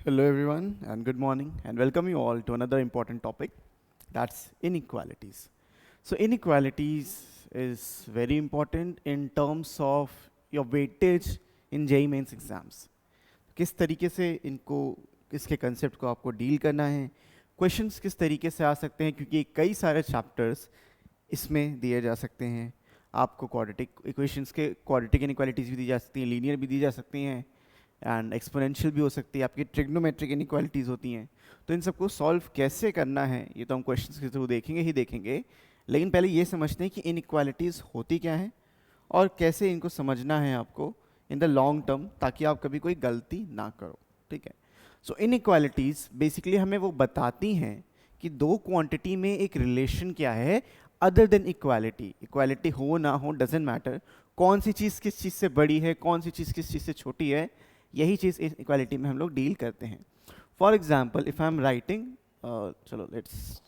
Hello everyone and good morning and welcome you all to another important topic, that's inequalities. So inequalities is very important in terms of your weightage in JEE mains exams. किस तरीके से इनको इसके concept को आपको deal करना है, questions किस तरीके से आ सकते हैं, क्योंकि कई सारे चैप्टर्स इसमें दिए जा सकते हैं. आपको क्वाड्रेटिक इक्वेशंस के क्वाड्रेटिक इनइक्वालिटीज़ भी दी जा सकती हैं, लीनियर भी दी जा सकती हैं एंड एक्सपोनेंशियल भी हो सकती है, आपकी ट्रिग्नोमेट्रिक इनइक्वालिटीज़ होती हैं. तो इन सबको सॉल्व कैसे करना है ये तो हम क्वेश्चंस के थ्रू देखेंगे ही देखेंगे. लेकिन पहले ये समझते हैं कि इनइक्वालिटीज़ होती क्या है और कैसे इनको समझना है आपको इन द लॉन्ग टर्म, ताकि आप कभी कोई गलती ना करो. ठीक है. सो इनइक्वालिटीज़ बेसिकली हमें वो बताती हैं कि दो क्वांटिटी में एक रिलेशन क्या है अदर देन इक्वालिटी. इक्वालिटी हो ना हो डजेंट मैटर, कौन सी चीज़ किस चीज़ से बड़ी है, कौन सी चीज़ किस चीज़ से छोटी है, यही चीज़ इस इक्वालिटी में हम लोग डील करते हैं. For example if I am writing, चलो let's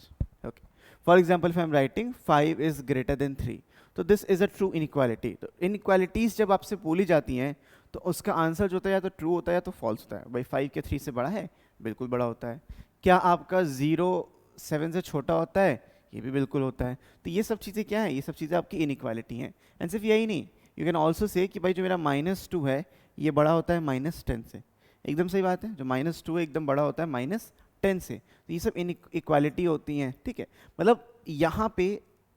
okay, for example if I am writing 5 is greater than 3, तो this is a true inequality. तो इनइक्वालिटीज जब आपसे बोली जाती हैं तो उसका आंसर जो होता है या तो ट्रू होता है या तो फॉल्स होता है. भाई 5 के 3 से बड़ा है, बिल्कुल बड़ा होता है. क्या आपका 0 7 से छोटा होता है, ये भी बिल्कुल होता है. तो ये सब चीज़ें क्या है, ये सब चीज़ें आपकी इनइक्वालिटी हैं. एंड सिर्फ यही नहीं, यू कैन ऑल्सो से कि भाई जो मेरा -2 है ये बड़ा होता है -10 से. एकदम सही बात है, जो -2 है एकदम बड़ा होता है -10 से. तो ये सब इनइक्वालिटी होती हैं. ठीक है. मतलब यहाँ पे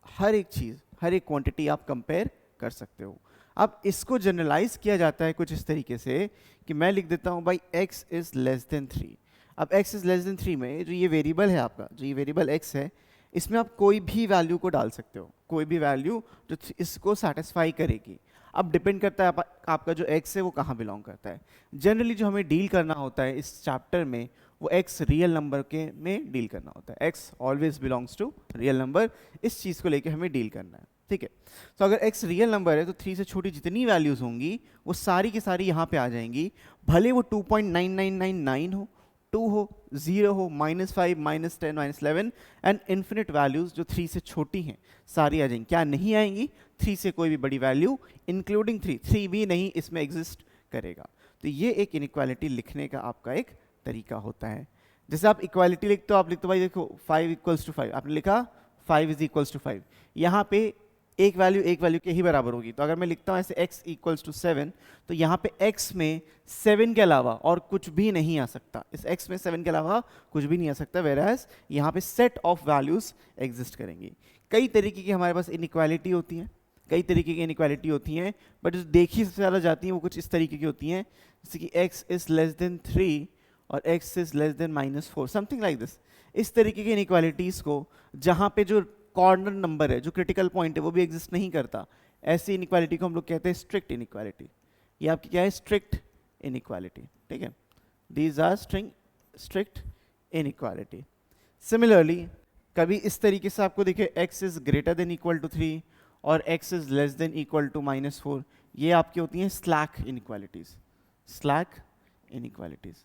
हर एक चीज़, हर एक क्वांटिटी आप कंपेयर कर सकते हो. अब इसको जनरलाइज किया जाता है कुछ इस तरीके से कि मैं लिख देता हूँ भाई x इज लेस देन 3. अब x इज लेस देन 3 में जो ये वेरिएबल है आपका, जो ये वेरिएबल x है, इसमें आप कोई भी वैल्यू को डाल सकते हो, कोई भी वैल्यू जो इसको सेटिस्फाई करेगी. अब डिपेंड करता है आपका जो x है वो कहाँ बिलोंग करता है. जनरली जो हमें डील करना होता है इस चैप्टर में वो x रियल नंबर के में डील करना होता है. x always belongs to real number, इस चीज़ को लेके हमें डील करना है. ठीक है. तो अगर x रियल नंबर है तो 3 से छोटी जितनी वैल्यूज़ होंगी वो सारी की सारी यहाँ पे आ जाएंगी, भले वो 2.9999 हो, 2 हो, 0 हो, -5, -10, -11 एंड इन्फिनिट वैल्यूज़ जो 3 से छोटी हैं सारी आ जाएंगी. क्या नहीं आएंगी? 3 से कोई भी बड़ी वैल्यू इंक्लूडिंग 3 भी नहीं इसमें एग्जिस्ट करेगा. तो ये एक इनइक्वालिटी लिखने का आपका एक तरीका होता है. जैसे आप इक्वालिटी लिखते हो, आप लिखते हो भाई देखो 5 = 5, आपने लिखा 5 = 5, यहाँ पे एक वैल्यू के ही बराबर होगी. तो अगर मैं लिखता हूँ ऐसे x = 7, तो यहाँ पे x में 7 के अलावा और कुछ भी नहीं आ सकता. इस x में 7 के अलावा कुछ भी नहीं आ सकता. वेयरएज यहाँ पे सेट ऑफ वैल्यूज एग्जिस्ट करेंगी. कई तरीके की हमारे पास इनइक्वालिटी होती हैं, कई तरीके की इनइक्वालिटी होती हैं, बट जो देखी सबसे ज़्यादा जाती हैं वो कुछ इस तरीके की होती हैं, जैसे कि x इज लेस देन 3 और x is less then -4, something like this. इस तरीके की इनइक्वालिटीज़ को जहाँ पे जो कॉर्नर नंबर है, जो क्रिटिकल पॉइंट है, वो भी एग्जिस्ट नहीं करता, ऐसी इनइक्वालिटी को हम लोग कहते हैं स्ट्रिक्ट इनइक्वालिटी. ये आपकी क्या है? Strict inequality. ठीक है. These are strict inequality. Similarly कभी इस तरीके से आपको दिखे x is greater than equal to 3 और x is less than equal to -4, ये आपकी होती हैं स्लैक इनइक्वालिटीज. Slack inequalities.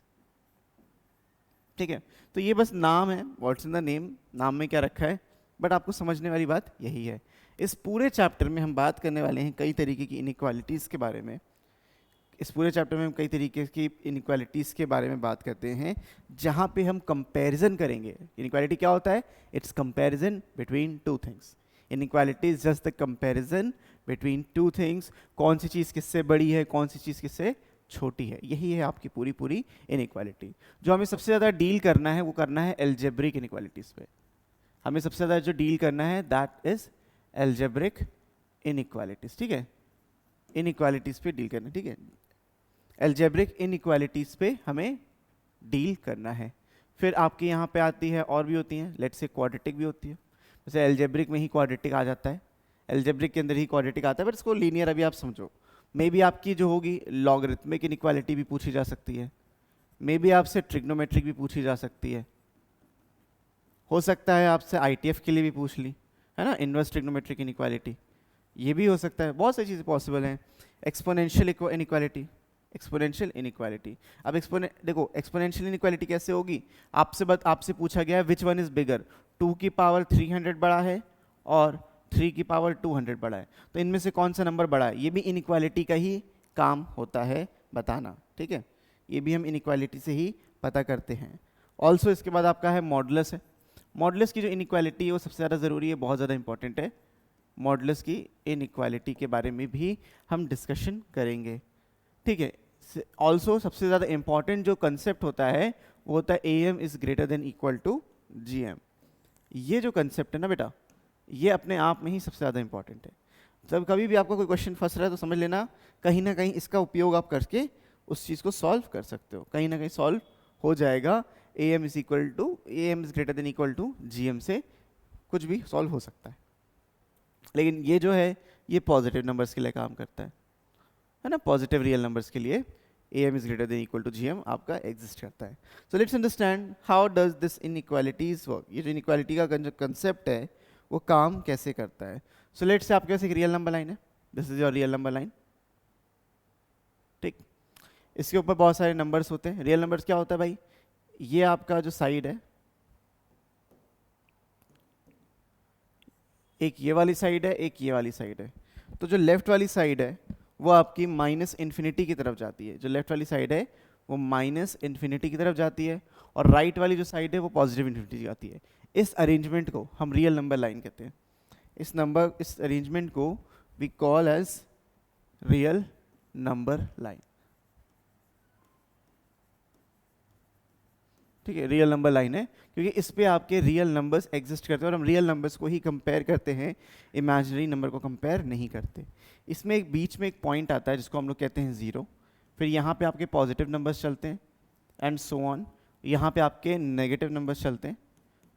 ठीक है. तो ये बस नाम है, व्हाट्स इन द नेम, नाम में क्या रखा है, बट आपको समझने वाली बात यही है. इस पूरे चैप्टर में हम बात करने वाले हैं कई तरीके की इनइक्वालिटीज़ के बारे में. इस पूरे चैप्टर में हम कई तरीके की इनइक्वालिटीज़ के बारे में बात करते हैं, जहाँ पे हम कंपैरिजन करेंगे. इनइक्वालिटी क्या होता है? It's comparison between two things. Inequality is just the comparison between two things. कौन सी चीज़ किससे बड़ी है, कौन सी चीज़ किससे छोटी है, यही है आपकी पूरी इनइक्वालिटी. जो हमें सबसे ज़्यादा डील करना है वो करना है एल्जेब्रिक इनइक्वालिटीज़ पे. हमें सबसे ज़्यादा जो डील करना है दैट इज एल्जेब्रिक इनइक्वालिटीज़. ठीक है. इनइक्वालिटीज़ पे डील करना. ठीक है. एल्जेब्रिक इनइक्वालिटीज़ पे हमें डील करना है. फिर आपके यहाँ पे आती है और भी होती हैं, लेट्स से क्वाड्रेटिक भी होती है. जैसे एल्जेब्रिक में ही क्वाड्रेटिक आ जाता है, एल्जेब्रिक के अंदर ही क्वाड्रेटिक आता है, बट इसको लीनियर अभी आप समझो. मे बी आपकी जो होगी लॉगरिथमिक इनइक्वालिटी भी पूछी जा सकती है, मे बी आपसे ट्रिग्नोमेट्रिक भी पूछी जा सकती है, हो सकता है आपसे ITF के लिए भी पूछ ली, है ना, इनवर्स ट्रिग्नोमेट्रिक इनइक्वालिटी, ये भी हो सकता है. बहुत सारी चीज़ें पॉसिबल हैं. Exponential inequality, exponential inequality. अब देखो एक्सपोनेंशियल इनइक्वालिटी कैसे होगी, आपसे पूछा गया है विच वन इज बिगर, 2 की पावर 300 बड़ा है और 3 की पावर 200 बड़ा है, तो इनमें से कौन सा नंबर बड़ा है. ये भी इनइक्वालिटी का ही काम होता है बताना. ठीक है. ये भी हम इनइक्वालिटी से ही पता करते हैं। ऑल्सो इसके बाद आपका है मॉडुलस है। मॉडुलस की जो इनइक्वालिटी है वो सबसे ज़्यादा ज़रूरी है, बहुत ज़्यादा इंपॉर्टेंट है। मॉडुलस की इनइक्वालिटी के बारे में भी हम डिस्कशन करेंगे, ठीक है। ऑल्सो सबसे ज़्यादा इंपॉर्टेंट जो कंसेप्ट होता है वो होता है AM is greater than equal to GM। ये जो कंसेप्ट है ना बेटा, ये अपने आप में ही सबसे ज़्यादा इंपॉर्टेंट है। जब कभी भी आपका कोई क्वेश्चन फंस रहा है तो समझ लेना कहीं ना कहीं इसका उपयोग आप करके उस चीज़ को सॉल्व कर सकते हो, कहीं ना कहीं सॉल्व हो जाएगा। AM is greater than equal to GM से कुछ भी सॉल्व हो सकता है। लेकिन ये जो है ये पॉजिटिव नंबर्स के लिए काम करता है ना, पॉजिटिव रियल नंबर्स के लिए AM is greater than equal to GM आपका एग्जिस्ट करता है। So let's understand how does this inequalities work. ये जो इनइक्वालिटी का जो कंसेप्ट है वो काम कैसे करता है। सो लेट्स से आपके पास एक रियल नंबर लाइन है, this is your real number line, ठीक। इसके ऊपर बहुत सारे नंबर्स होते हैं। रियल नंबर्स क्या होता है भाई, ये आपका जो साइड है, एक ये वाली साइड है, एक ये वाली साइड है। तो जो लेफ्ट वाली साइड है वो आपकी माइनस इन्फिनिटी की तरफ जाती है, जो लेफ्ट वाली साइड है वो माइनस इन्फिनिटी की तरफ जाती है, और राइट वाली जो साइड है वो पॉजिटिव इन्फिनिटी जाती है। इस अरेंजमेंट को हम रियल नंबर लाइन कहते हैं। इस अरेंजमेंट को we call as real number line, ठीक है। रियल नंबर लाइन है क्योंकि इस पे आपके रियल नंबर्स एग्जिस्ट करते हैं, और हम रियल नंबर्स को ही कंपेयर करते हैं, इमेजिनरी नंबर को कंपेयर नहीं करते। इसमें एक बीच में एक पॉइंट आता है जिसको हम लोग कहते हैं 0। फिर यहाँ पे आपके पॉजिटिव नंबर्स चलते हैं एंड सो ऑन। यहाँ पे आपके नेगेटिव नंबर्स चलते हैं,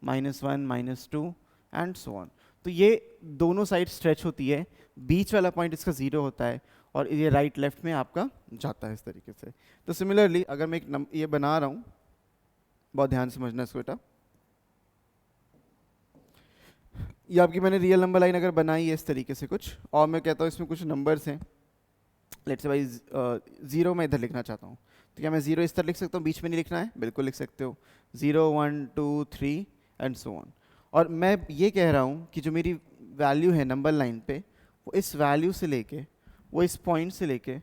-1 -2 एंड सो ऑन। तो ये दोनों साइड स्ट्रेच होती है, बीच वाला पॉइंट इसका 0 होता है, और ये राइट लेफ्ट में आपका जाता है इस तरीके से। तो सिमिलरली अगर मैं एक ये बना रहा हूँ, बहुत ध्यान से समझना इसको बेटा, ये आपकी मैंने रियल नंबर लाइन अगर बनाई है इस तरीके से कुछ, और मैं कहता हूँ इसमें कुछ नंबर्स हैं, लेट्स से भाई 0 मैं इधर लिखना चाहता हूँ, तो क्या मैं 0 इस तरह लिख सकता हूँ, बीच में नहीं लिखना है? बिल्कुल लिख सकते हो, 0 1 2 3 एंड सो ऑन। और मैं ये कह रहा हूँ कि जो मेरी वैल्यू है नंबर लाइन पे, वो इस वैल्यू से लेके, वो इस पॉइंट से लेके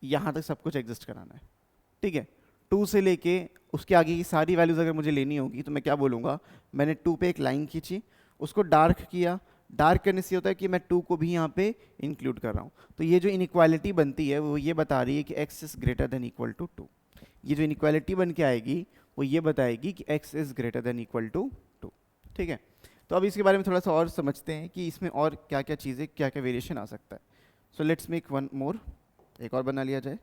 यहाँ तक सब कुछ एग्जिस्ट कराना है, ठीक है। 2 से लेके उसके आगे की सारी वैल्यूज़ अगर मुझे लेनी होगी तो मैं क्या बोलूँगा, मैंने 2 पे एक लाइन खींची, उसको डार्क किया, डार्क करने से होता है कि मैं 2 को भी यहाँ पे इंक्लूड कर रहा हूँ। तो ये जो इनइक्वालिटी बनती है वो ये बता रही है कि x is greater than equal to 2। ये जो इनइक्वालिटी बन के आएगी वो ये बताएगी कि x is greater than equal to 2, ठीक है। तो अब इसके बारे में थोड़ा सा और समझते हैं कि इसमें और क्या क्या चीज़ें, क्या क्या वेरिएशन आ सकता है। So let's make one more, एक और बना लिया जाए।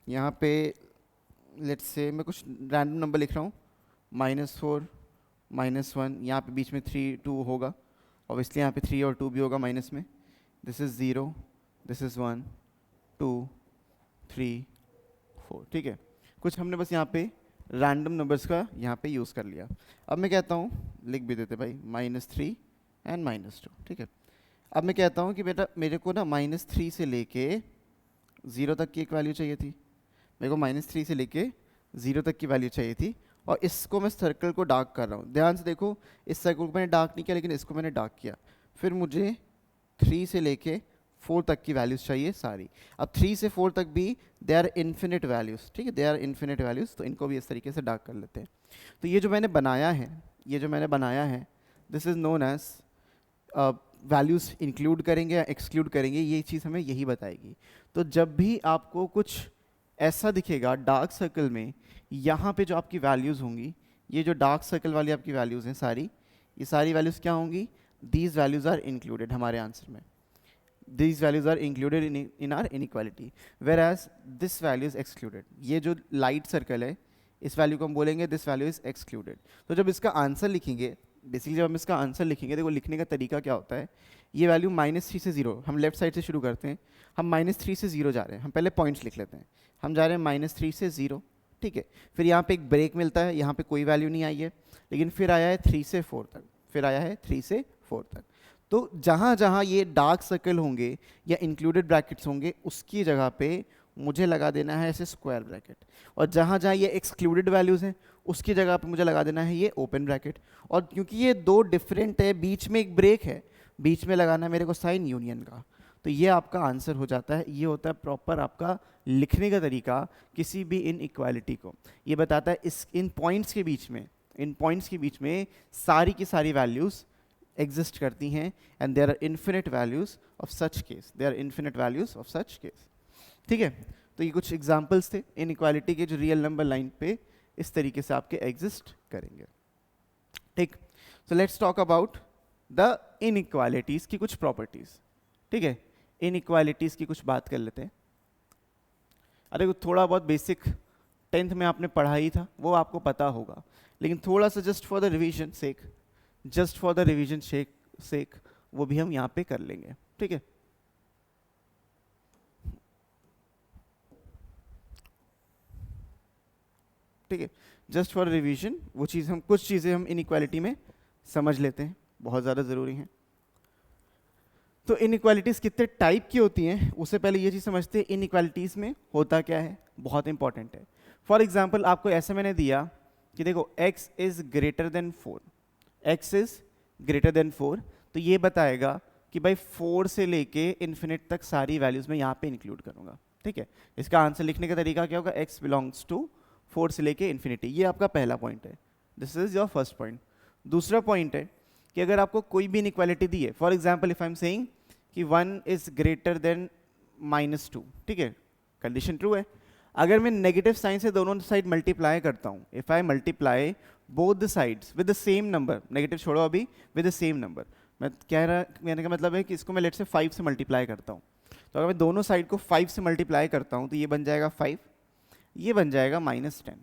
यहाँ पे लेट्स से मैं कुछ रैंडम नंबर लिख रहा हूँ, -4 -1, यहाँ पे बीच में 3 2 होगा, ऑब्वियसली यहाँ पे 3 और 2 भी होगा माइनस में। दिस इज़ 0, दिस इज़ 1 2 3 4, ठीक है। कुछ हमने बस यहाँ पे रैंडम नंबर्स का यहाँ पे यूज़ कर लिया। अब मैं कहता हूँ, लिख भी देते भाई, -3 एंड -2, ठीक है। अब मैं कहता हूँ कि बेटा मेरे को ना -3 से लेके 0 तक की एक वैल्यू चाहिए थी, मेरे को -3 से लेके 0 तक की वैल्यू चाहिए थी, और इसको मैं सर्कल को डार्क कर रहा हूँ। ध्यान से देखो, इस सर्कल को मैंने डार्क नहीं किया, लेकिन इसको मैंने डार्क किया। फिर मुझे 3 से लेके 4 तक की वैल्यूज़ चाहिए सारी। अब 3 से 4 तक भी दे आर इन्फिनिट वैल्यूज़, ठीक है, दे आर इन्फिनिट वैल्यूज़, तो इनको भी इस तरीके से डार्क कर लेते हैं। तो ये जो मैंने बनाया है, this is known as values include करेंगे या एक्सक्लूड करेंगे, ये चीज़ हमें यही बताएगी। तो जब भी आपको कुछ ऐसा दिखेगा डार्क सर्कल में, यहाँ पे जो आपकी वैल्यूज़ होंगी, ये जो डार्क सर्कल वाली आपकी वैल्यूज़ हैं सारी, ये सारी वैल्यूज़ क्या होंगी, दीज वैल्यूज़ आर इंक्लूडेड हमारे आंसर में, these values are included in our inequality, whereas this value is excluded. ये जो लाइट सर्कल है, इस वैल्यू को हम बोलेंगे दिस वैल्यू इज़ एक्सक्लूडेड। तो जब इसका आंसर लिखेंगे, बेसिकली जब हम इसका आंसर लिखेंगे, देखो लिखने का तरीका क्या होता है, ये वैल्यू -3 से 0, हम लेफ्ट साइड से शुरू करते हैं, हम -3 से 0 जा रहे हैं, हम पहले पॉइंट्स लिख लेते हैं, हम जा रहे हैं -3 से 0, ठीक है। फिर यहाँ पे एक ब्रेक मिलता है, यहाँ पे कोई वैल्यू नहीं आई है, लेकिन फिर आया है 3 से 4 तक, फिर आया है 3 से 4 तक। तो जहाँ जहाँ ये डार्क सर्कल होंगे या इंक्लूडेड ब्रैकेट्स होंगे, उसकी जगह पे मुझे लगा देना है ऐसे स्क्वायर ब्रैकेट, और जहाँ जहाँ ये एक्सक्लूडेड वैल्यूज़ हैं उसकी जगह पे मुझे लगा देना है ये ओपन ब्रैकेट। और क्योंकि ये दो डिफरेंट है, बीच में एक ब्रेक है, बीच में लगाना है मेरे को साइन यूनियन का, तो ये आपका आंसर हो जाता है। ये होता है प्रॉपर आपका लिखने का तरीका किसी भी इनइक्वालिटी को। ये बताता है इस इन पॉइंट्स के बीच में सारी की सारी वैल्यूज एग्जिस्ट करती हैं, and there are infinite values of such case, ठीक है। तो ये कुछ एग्जांपल्स थे इनइक्वालिटी के जो रियल नंबर लाइन पे इस तरीके से आपके एग्जिस्ट करेंगे, ठीक। So let's talk about the inequalities की कुछ प्रॉपर्टीज, ठीक है। इनइक्वालिटीज की कुछ बात कर लेते हैं। अरे थोड़ा बहुत बेसिक 10th में आपने पढ़ा ही था, वो आपको पता होगा, लेकिन थोड़ा सा जस्ट फॉर द रिवीजन सेक वो भी हम यहाँ पे कर लेंगे, ठीक है। ठीक है, जस्ट फॉर रिवीजन वो चीज़ हम कुछ चीज़ें हम इनइक्वालिटी में समझ लेते हैं, बहुत ज़्यादा ज़रूरी हैं। तो इनइक्वालिटीज़ कितने टाइप की होती हैं, उससे पहले ये चीज़ समझते हैं इनइक्वालिटीज़ में होता क्या है, बहुत इंपॉर्टेंट है। फॉर एग्जाम्पल आपको ऐसे मैंने दिया कि देखो x इज़ ग्रेटर देन 4, तो ये बताएगा कि भाई 4 से लेके इन्फिनिट तक सारी वैल्यूज़ मैं यहाँ पे इंक्लूड करूँगा, ठीक है। इसका आंसर लिखने का तरीका क्या होगा, x बिलोंग्स टू 4 से लेके इन्फिनिटी। ये आपका पहला पॉइंट है, this is your first point. दूसरा पॉइंट है कि अगर आपको कोई भी इनइक्वालिटी दी है, for example if I am saying कि 1 इज ग्रेटर देन -2, ठीक है, कंडीशन ट्रू है। अगर मैं नेगेटिव साइन से दोनों साइड मल्टीप्लाई करता हूँ, if I multiply both the sides with the same number, negative छोड़ो अभी, विद द सेम नंबर, मैं कह रहा कहने का मतलब है कि इसको मैं लेट से 5 से मल्टीप्लाई करता हूँ, तो अगर मैं दोनों साइड को 5 से मल्टीप्लाई करता हूँ तो ये बन जाएगा 5, ये बन जाएगा -10।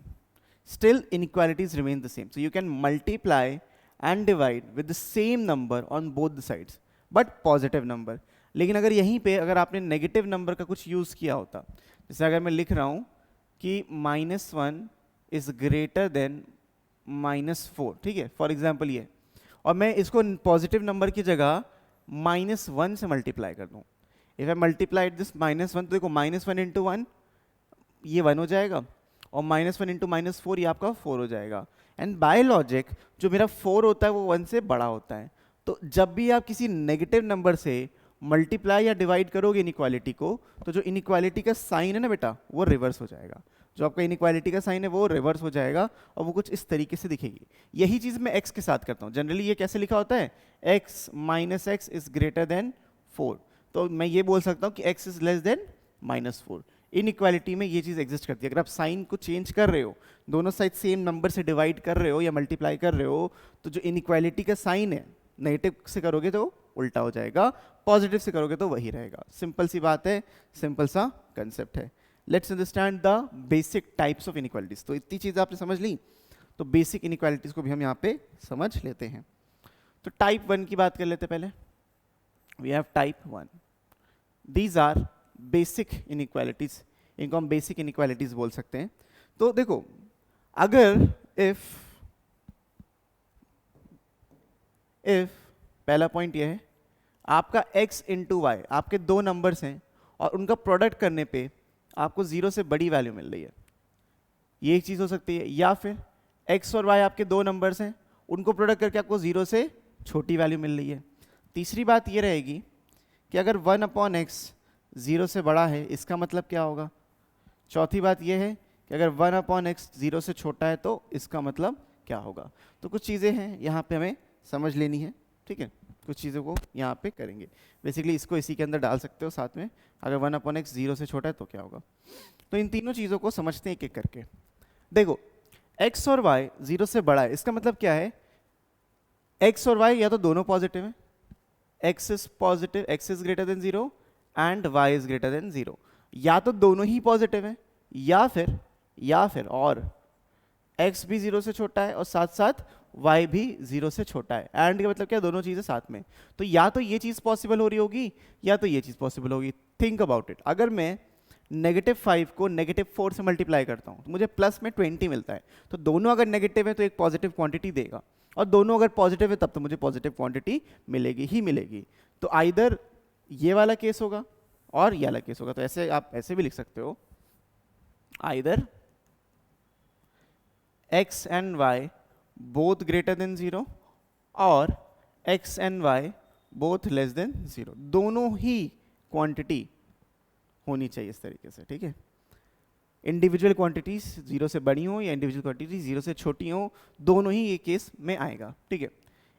Still inequalities remain the same, so you can multiply and divide with the same number on both the sides, but positive number. लेकिन अगर यहीं पे अगर आपने नेगेटिव नंबर का कुछ यूज़ किया होता, जैसे अगर मैं लिख रहा हूँ कि -1 इज ग्रेटर देन -4, ठीक है, फॉर एग्जाम्पल ये, और मैं इसको पॉजिटिव नंबर की जगह -1 से मल्टीप्लाई कर दूँ, इफ आई मल्टीप्लाई दिस -1, तो देखो -1 इंटू 1 ये 1 हो जाएगा, और -1 इंटू -4 ये आपका 4 हो जाएगा। एंड बाय लॉजिक जो मेरा 4 होता है वो 1 से बड़ा होता है, तो जब भी आप किसी नेगेटिव नंबर से मल्टीप्लाई या डिवाइड करोगे इनइक्वालिटी को, तो जो इनइक्वालिटी का साइन है ना बेटा, वो रिवर्स हो जाएगा। जो आपका इनइक्वालिटी का साइन है वो रिवर्स हो जाएगा, और वो कुछ इस तरीके से दिखेगी। यही चीज़ मैं x के साथ करता हूँ। जनरली ये कैसे लिखा होता है, x minus x is greater then 4, तो मैं ये बोल सकता हूँ कि x is less then -4। Inequality में ये चीज़ एग्जिस्ट करती है। अगर आप साइन को चेंज कर रहे हो, दोनों साइड सेम नंबर से डिवाइड कर रहे हो या मल्टीप्लाई कर रहे हो, तो जो इनइक्वालिटी का साइन है नेगेटिव से करोगे तो उल्टा हो जाएगा, पॉजिटिव से करोगे तो वही रहेगा। सिंपल सी बात है, सिंपल सा कंसेप्ट है। Let's understand the basic types of inequalities. तो इतनी चीज़ आपने समझ ली, तो बेसिक इनइक्वालिटीज को भी हम यहाँ पे समझ लेते हैं। तो टाइप 1 की बात कर लेते पहले। We have type 1, these are basic inequalities, इनको हम बेसिक इनइक्वालिटीज बोल सकते हैं। तो देखो, अगर इफ पहला पॉइंट ये है, आपका x इंटू वाई, आपके दो नंबर्स हैं और उनका प्रोडक्ट करने पे आपको 0 से बड़ी वैल्यू मिल रही है, ये एक चीज़ हो सकती है। या फिर x और y आपके दो नंबर्स हैं, उनको प्रोडक्ट करके आपको 0 से छोटी वैल्यू मिल रही है। तीसरी बात ये रहेगी कि अगर 1/x 0 से बड़ा है, इसका मतलब क्या होगा। चौथी बात ये है कि अगर 1/x 0 से छोटा है तो इसका मतलब क्या होगा। तो कुछ चीज़ें हैं यहाँ पे हमें समझ लेनी है, ठीक है। कुछ चीज़ों को यहाँ पे करेंगे। बेसिकली इसको इसी के अंदर डाल सकते हो साथ में, अगर 1/x 0 से छोटा है तो क्या होगा। तो इन तीनों चीज़ों को समझते हैं एक एक करके। देखो, x और y 0 से बड़ा है, इसका मतलब क्या है, x और y या तो दोनों पॉजिटिव हैं, x is positive, x is greater then 0 and y is greater then 0, या तो दोनों ही पॉजिटिव हैं, या फिर और x भी 0 से छोटा है और साथ साथ y भी 0 से छोटा है। एंड का मतलब क्या, दोनों चीज़ें साथ में। तो या तो ये चीज़ पॉसिबल हो रही होगी या तो ये चीज़ पॉसिबल होगी। थिंक अबाउट इट, अगर मैं -5 को -4 से मल्टीप्लाई करता हूँ तो मुझे प्लस में 20 मिलता है। तो दोनों अगर नेगेटिव है तो एक पॉजिटिव क्वांटिटी देगा, और दोनों अगर पॉजिटिव है तब तो मुझे पॉजिटिव क्वांटिटी मिलेगी ही मिलेगी। तो आइदर ये वाला केस होगा और ये वाला केस होगा। तो ऐसे आप ऐसे भी लिख सकते हो, either x and y both greater than 0 और x and y both less than 0। दोनों ही क्वांटिटी होनी चाहिए इस तरीके से, ठीक है। इंडिविजुअल क्वांटिटीज 0 से बड़ी हो या इंडिविजुअल क्वांटिटी 0 से छोटी हो, दोनों ही ये केस में आएगा, ठीक है।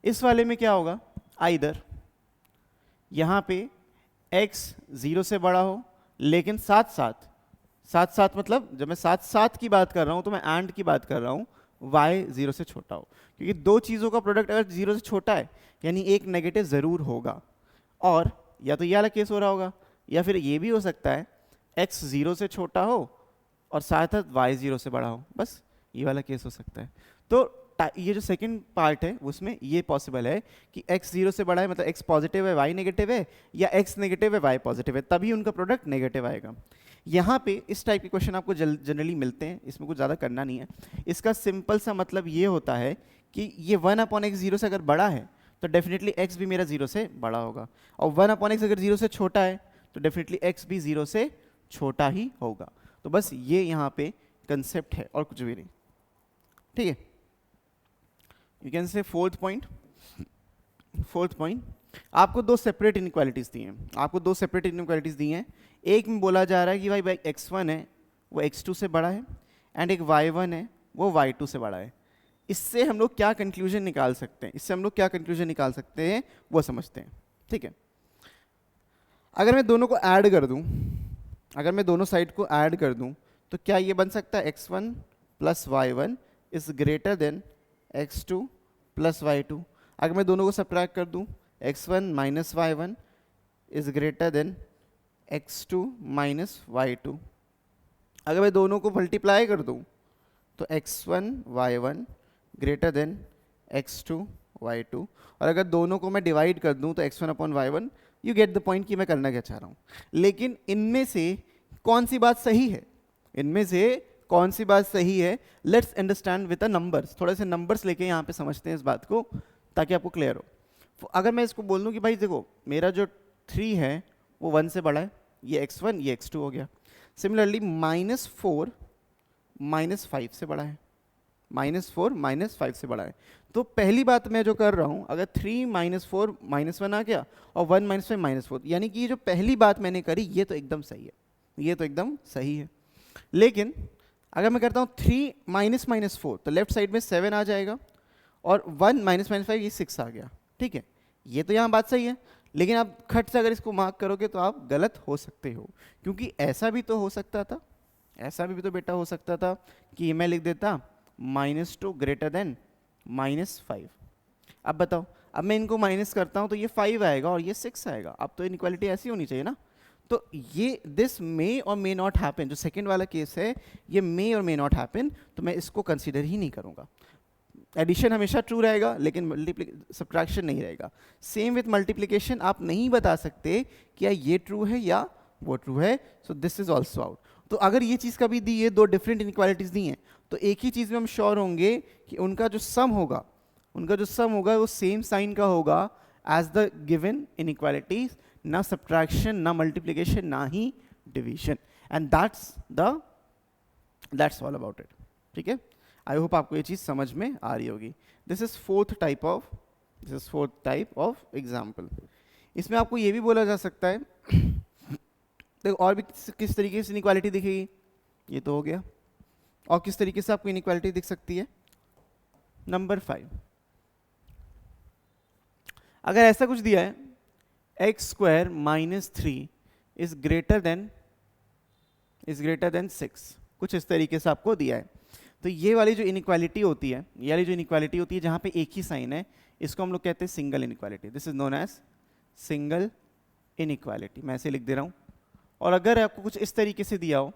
इस वाले में क्या होगा, आइदर यहाँ पे x 0 से बड़ा हो, लेकिन साथ साथ मतलब जब मैं साथ की बात कर रहा हूँ तो मैं एंड की बात कर रहा हूँ, y 0 से छोटा हो, क्योंकि दो चीज़ों का प्रोडक्ट अगर 0 से छोटा है यानी एक नेगेटिव ज़रूर होगा। और या तो ये वाला केस हो रहा होगा, या फिर ये भी हो सकता है x 0 से छोटा हो और साथ साथ y 0 से बड़ा हो, बस ये वाला केस हो सकता है। तो ये जो सेकंड पार्ट है उसमें ये पॉसिबल है कि x 0 से बड़ा है मतलब x पॉजिटिव है y नेगेटिव है, या x नेगेटिव है y पॉजिटिव है, तभी उनका प्रोडक्ट नेगेटिव आएगा। यहाँ पे इस टाइप के क्वेश्चन आपको जनरली मिलते हैं, इसमें कुछ ज़्यादा करना नहीं है। इसका सिंपल सा मतलब ये होता है कि ये 1/x 0 से अगर बड़ा है तो डेफिनेटली x भी मेरा 0 से बड़ा होगा, और 1/x अगर 0 से छोटा है तो डेफिनेटली x भी 0 से छोटा ही होगा। तो बस ये यहाँ पे कंसेप्ट है और कुछ भी नहीं, ठीक है। You can say fourth point, आपको दो सेपरेट इनइक्वालिटीज दी हैं, एक में बोला जा रहा है कि भाई x1 है वो x2 से बड़ा है, एंड एक y1 है वो y2 से बड़ा है। इससे हम लोग क्या कंक्लूजन निकाल सकते हैं, वो समझते हैं, ठीक है। अगर मैं दोनों को ऐड कर दूं, अगर मैं दोनों साइड को ऐड कर दूं तो क्या ये बन सकता है x1 plus y1 is greater then x2 plus y2। अगर मैं दोनों को सब्ट्रैक्ट कर दूं x1 minus y1 is greater then x2 minus y2। अगर मैं दोनों को मल्टीप्लाई कर दूं तो x1 y1 greater than x2 y2। और अगर दोनों को मैं डिवाइड कर दूं तो x1 upon y1। You get the point कि मैं करना क्या चाह रहा हूं। लेकिन इनमें से कौन सी बात सही है, let's understand with the numbers. थोड़े से नंबर्स लेके यहाँ पे समझते हैं इस बात को ताकि आपको क्लियर हो। अगर मैं इसको बोल दूं कि भाई देखो मेरा जो 3 है वो 1 से बड़ा है, ये x1 ये x2 हो गया। सिमिलरली -4 -5 से बड़ा है, -4 -5 से बड़ा है। तो पहली बात मैं जो कर रहा हूं, अगर 3 -4 -1 आ गया और 1 -5 -4, यानी कि ये जो पहली बात मैंने करी ये तो एकदम सही है, लेकिन अगर मैं करता हूँ 3 -4 तो लेफ्ट साइड में 7 आ जाएगा, और 1 -5 ये 6 आ गया, ठीक है। ये तो यहाँ बात सही है, लेकिन आप खट से अगर इसको मार्क करोगे तो आप गलत हो सकते हो, क्योंकि ऐसा भी तो हो सकता था, बेटा हो सकता था कि मैं लिख देता -2 ग्रेटर देन -5। अब बताओ, अब मैं इनको माइनस करता हूँ तो ये 5 आएगा और ये 6 आएगा। अब तो इनइक्वालिटी ऐसी होनी चाहिए ना। तो ये दिस मे और मे नॉट हैपन, जो सेकंड वाला केस है ये मे और मे नॉट हैपन, तो मैं इसको कंसीडर ही नहीं करूँगा। एडिशन हमेशा ट्रू रहेगा लेकिन सब्ट्रैक्शन नहीं रहेगा। सेम विथ मल्टीप्लिकेशन, आप नहीं बता सकते क्या ये ट्रू है या वो ट्रू है, so this is also out. तो अगर ये चीज़ कभी दी है, दो डिफरेंट इनइक्वालिटीज दी हैं, तो एक ही चीज़ में हम श्योर होंगे कि उनका जो सम होगा वो सेम साइन का होगा एज द गिवन इनइक्वालिटीज, ना सब्ट्रैक्शन ना मल्टीप्लिकेशन ना ही division, and that's all about it, ठीक है। आई होप आपको ये चीज़ समझ में आ रही होगी। This is fourth type of example. इसमें आपको ये भी बोला जा सकता है देखो और भी किस तरीके से इनइक्वालिटी दिखेगी, ये तो हो गया, और किस तरीके से आपको इनइक्वालिटी दिख सकती है। नंबर 5, अगर ऐसा कुछ दिया है x² -3 इज ग्रेटर देन 6, कुछ इस तरीके से आपको दिया है, तो ये वाली जो इनइक्वालिटी होती है, जहाँ पे एक ही साइन है, इसको हम लोग कहते हैं single inequality. This is known as single inequality. मैं ऐसे लिख दे रहा हूँ। और अगर आपको कुछ इस तरीके से दिया हो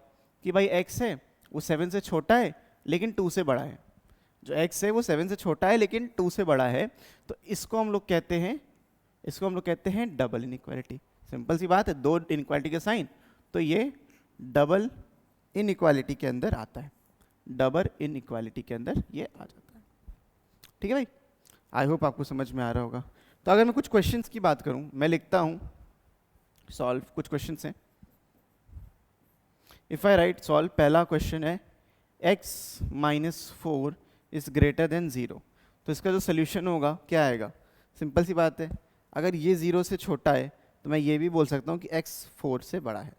कि भाई x है वो 7 से छोटा है लेकिन 2 से बड़ा है, जो x है वो 7 से छोटा है लेकिन 2 से बड़ा है, तो इसको हम लोग कहते हैं डबल इनइक्वालिटी। सिंपल सी बात है, दो इनइक्वालिटी के साइन, तो ये डबल इनइक्वालिटी के अंदर आता है, ये आ जाता है, ठीक है भाई। आई होप आपको समझ में आ रहा होगा। तो अगर मैं कुछ क्वेश्चंस की बात करूं, मैं लिखता हूं सॉल्व, कुछ क्वेश्चंस हैं। इफ आई राइट सॉल्व, पहला क्वेश्चन है x -4 इज ग्रेटर देन 0, तो इसका जो सोल्यूशन होगा क्या आएगा। सिंपल सी बात है, अगर ये 0 से छोटा है तो मैं ये भी बोल सकता हूँ कि x 4 से बड़ा है,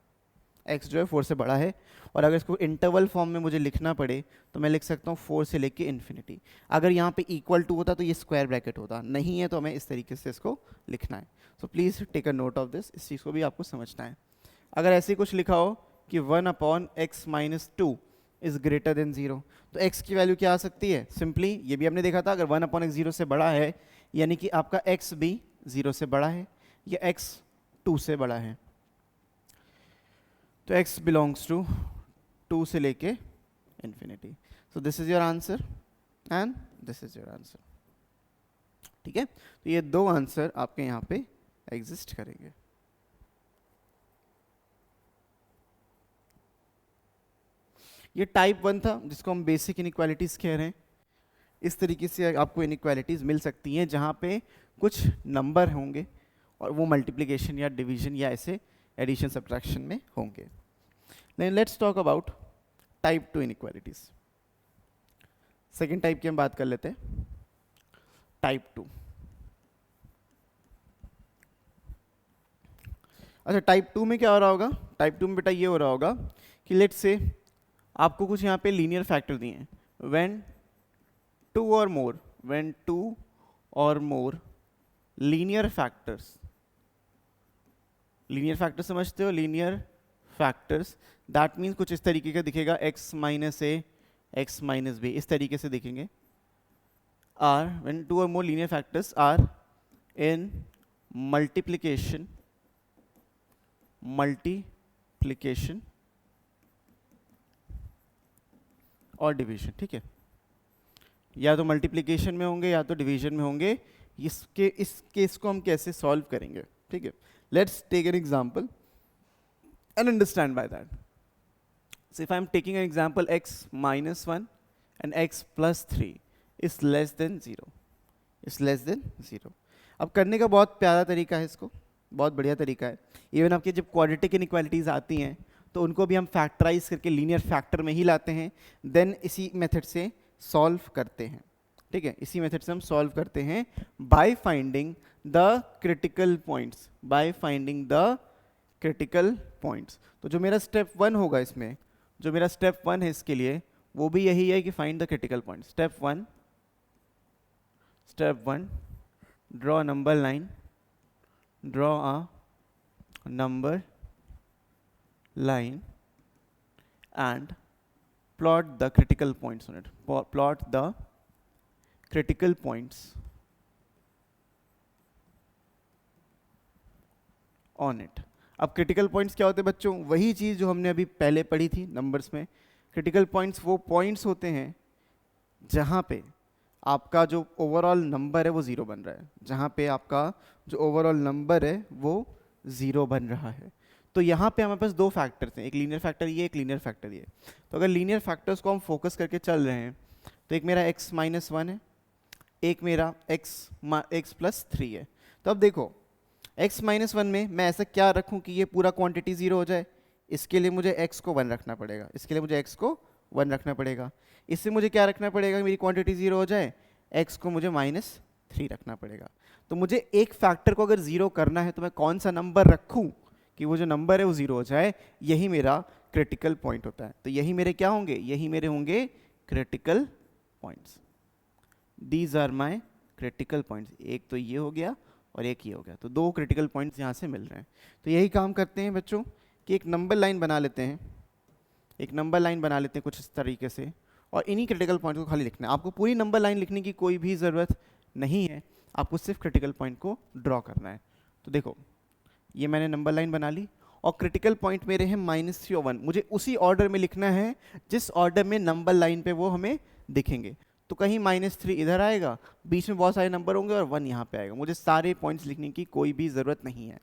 x जो है 4 से बड़ा है। और अगर इसको इंटरवल फॉर्म में मुझे लिखना पड़े तो मैं लिख सकता हूँ 4 से लेके इन्फिनिटी। अगर यहाँ पे इक्वल टू होता तो ये स्क्वायर ब्रैकेट होता, नहीं है तो हमें इस तरीके से इसको लिखना है। So please take a note of this, इस चीज़ को भी आपको समझना है। अगर ऐसे कुछ लिखा हो कि 1/x-2 इज ग्रेटर देन 0, तो x की वैल्यू क्या आ सकती है? सिंपली ये भी हमने देखा था, अगर 1/x 0 से बड़ा है यानी कि आपका x भी 0 से बड़ा है या x 2 से बड़ा है, तो x बिलोंग्स टू 2 से लेके infinity. So this is your answer and this is your answer. ठीक है, तो ये दो आंसर आपके यहाँ पे एग्जिस्ट करेंगे। ये टाइप 1 था जिसको हम बेसिक इनइक्वालिटीज कह रहे हैं। इस तरीके से आपको इनइक्वालिटीज मिल सकती हैं जहाँ पे कुछ नंबर होंगे और वो मल्टीप्लिकेशन या डिवीजन या ऐसे एडिशन सब्ट्रैक्शन में होंगे। Let's talk about type 2 inequalities. Second type की हम बात कर लेते हैं, टाइप 2। अच्छा, टाइप 2 में क्या हो रहा होगा? टाइप 2 में बेटा ये हो रहा होगा कि लेट्स से आपको कुछ यहाँ पे लीनियर फैक्टर दिए हैं, when two or more linear factors, linear factor समझते हो? लीनियर फैक्टर्स दैट मीन्स कुछ इस तरीके का दिखेगा, x minus a x minus b, इस तरीके से दिखेंगे। Or when two or more linear factors are in multiplication or division. ठीक है, या तो मल्टीप्लिकेशन में होंगे या तो डिवीजन में होंगे। इस केस को हम कैसे सॉल्व करेंगे? ठीक है, let's take an example and understand by that. So if I am taking an example, x minus 1 and x plus 3 is less than 0, is less than 0. अब करने का बहुत प्यारा तरीका है, इसको बहुत बढ़िया तरीका है। इवन आपके जब क्वाड्रेटिक इनइक्वालिटीज आती हैं तो उनको भी हम फैक्टराइज करके लीनियर फैक्टर में ही लाते हैं, देन इसी मेथड से सॉल्व करते हैं। ठीक है, इसी मेथड से हम सॉल्व करते हैं by finding the critical points, by finding the critical points. तो जो मेरा स्टेप 1 होगा इसमें, जो मेरा स्टेप 1 है इसके लिए, वो भी यही है कि find the critical point. Step 1 draw a number line, draw a number line and plot the critical points on it, plot the critical points on it. अब क्रिटिकल पॉइंट्स क्या होते हैं बच्चों? वही चीज़ जो हमने अभी पहले पढ़ी थी नंबर्स में। क्रिटिकल पॉइंट्स वो पॉइंट्स होते हैं जहाँ पे आपका जो ओवरऑल नंबर है वो ज़ीरो बन रहा है, जहाँ पे आपका जो ओवरऑल नंबर है वो ज़ीरो बन रहा है। तो यहाँ पे हमारे पास दो फैक्टर्स हैं, एक लीनियर फैक्टर ये, एक लीनियर फैक्टर ये। तो अगर लीनियर फैक्टर्स को हम फोकस करके चल रहे हैं तो एक मेरा x माइनस 1 है, एक मेरा x प्लस 3 है। तो अब देखो x माइनस 1 में मैं ऐसा क्या रखूं कि ये पूरा क्वांटिटी 0 हो जाए? इसके लिए मुझे x को 1 रखना पड़ेगा, इसके लिए मुझे x को 1 रखना पड़ेगा। इससे मुझे क्या रखना पड़ेगा कि मेरी क्वांटिटी 0 हो जाए? x को मुझे -3 रखना पड़ेगा। तो मुझे एक फैक्टर को अगर 0 करना है तो मैं कौन सा नंबर रखूं कि वो जो नंबर है वो 0 हो जाए? यही मेरा क्रिटिकल पॉइंट होता है। तो यही मेरे क्या होंगे? यही मेरे होंगे critical points. These are my critical points. एक तो ये हो गया और एक ये हो गया, तो दो क्रिटिकल पॉइंट्स यहाँ से मिल रहे हैं। तो यही काम करते हैं बच्चों कि एक नंबर लाइन बना लेते हैं, एक नंबर लाइन बना लेते हैं कुछ इस तरीके से, और इन्हीं क्रिटिकल पॉइंट को खाली लिखना है। आपको पूरी नंबर लाइन लिखने की कोई भी ज़रूरत नहीं है, आपको सिर्फ क्रिटिकल पॉइंट को ड्रॉ करना है। तो देखो ये मैंने नंबर लाइन बना ली और क्रिटिकल पॉइंट मेरे हैं -3 और 1। मुझे उसी ऑर्डर में लिखना है जिस ऑर्डर में नंबर लाइन पे वो हमें दिखेंगे। तो कहीं -3 इधर आएगा, बीच में बहुत सारे नंबर होंगे और 1 यहाँ पे आएगा। मुझे सारे पॉइंट्स लिखने की कोई भी ज़रूरत नहीं है।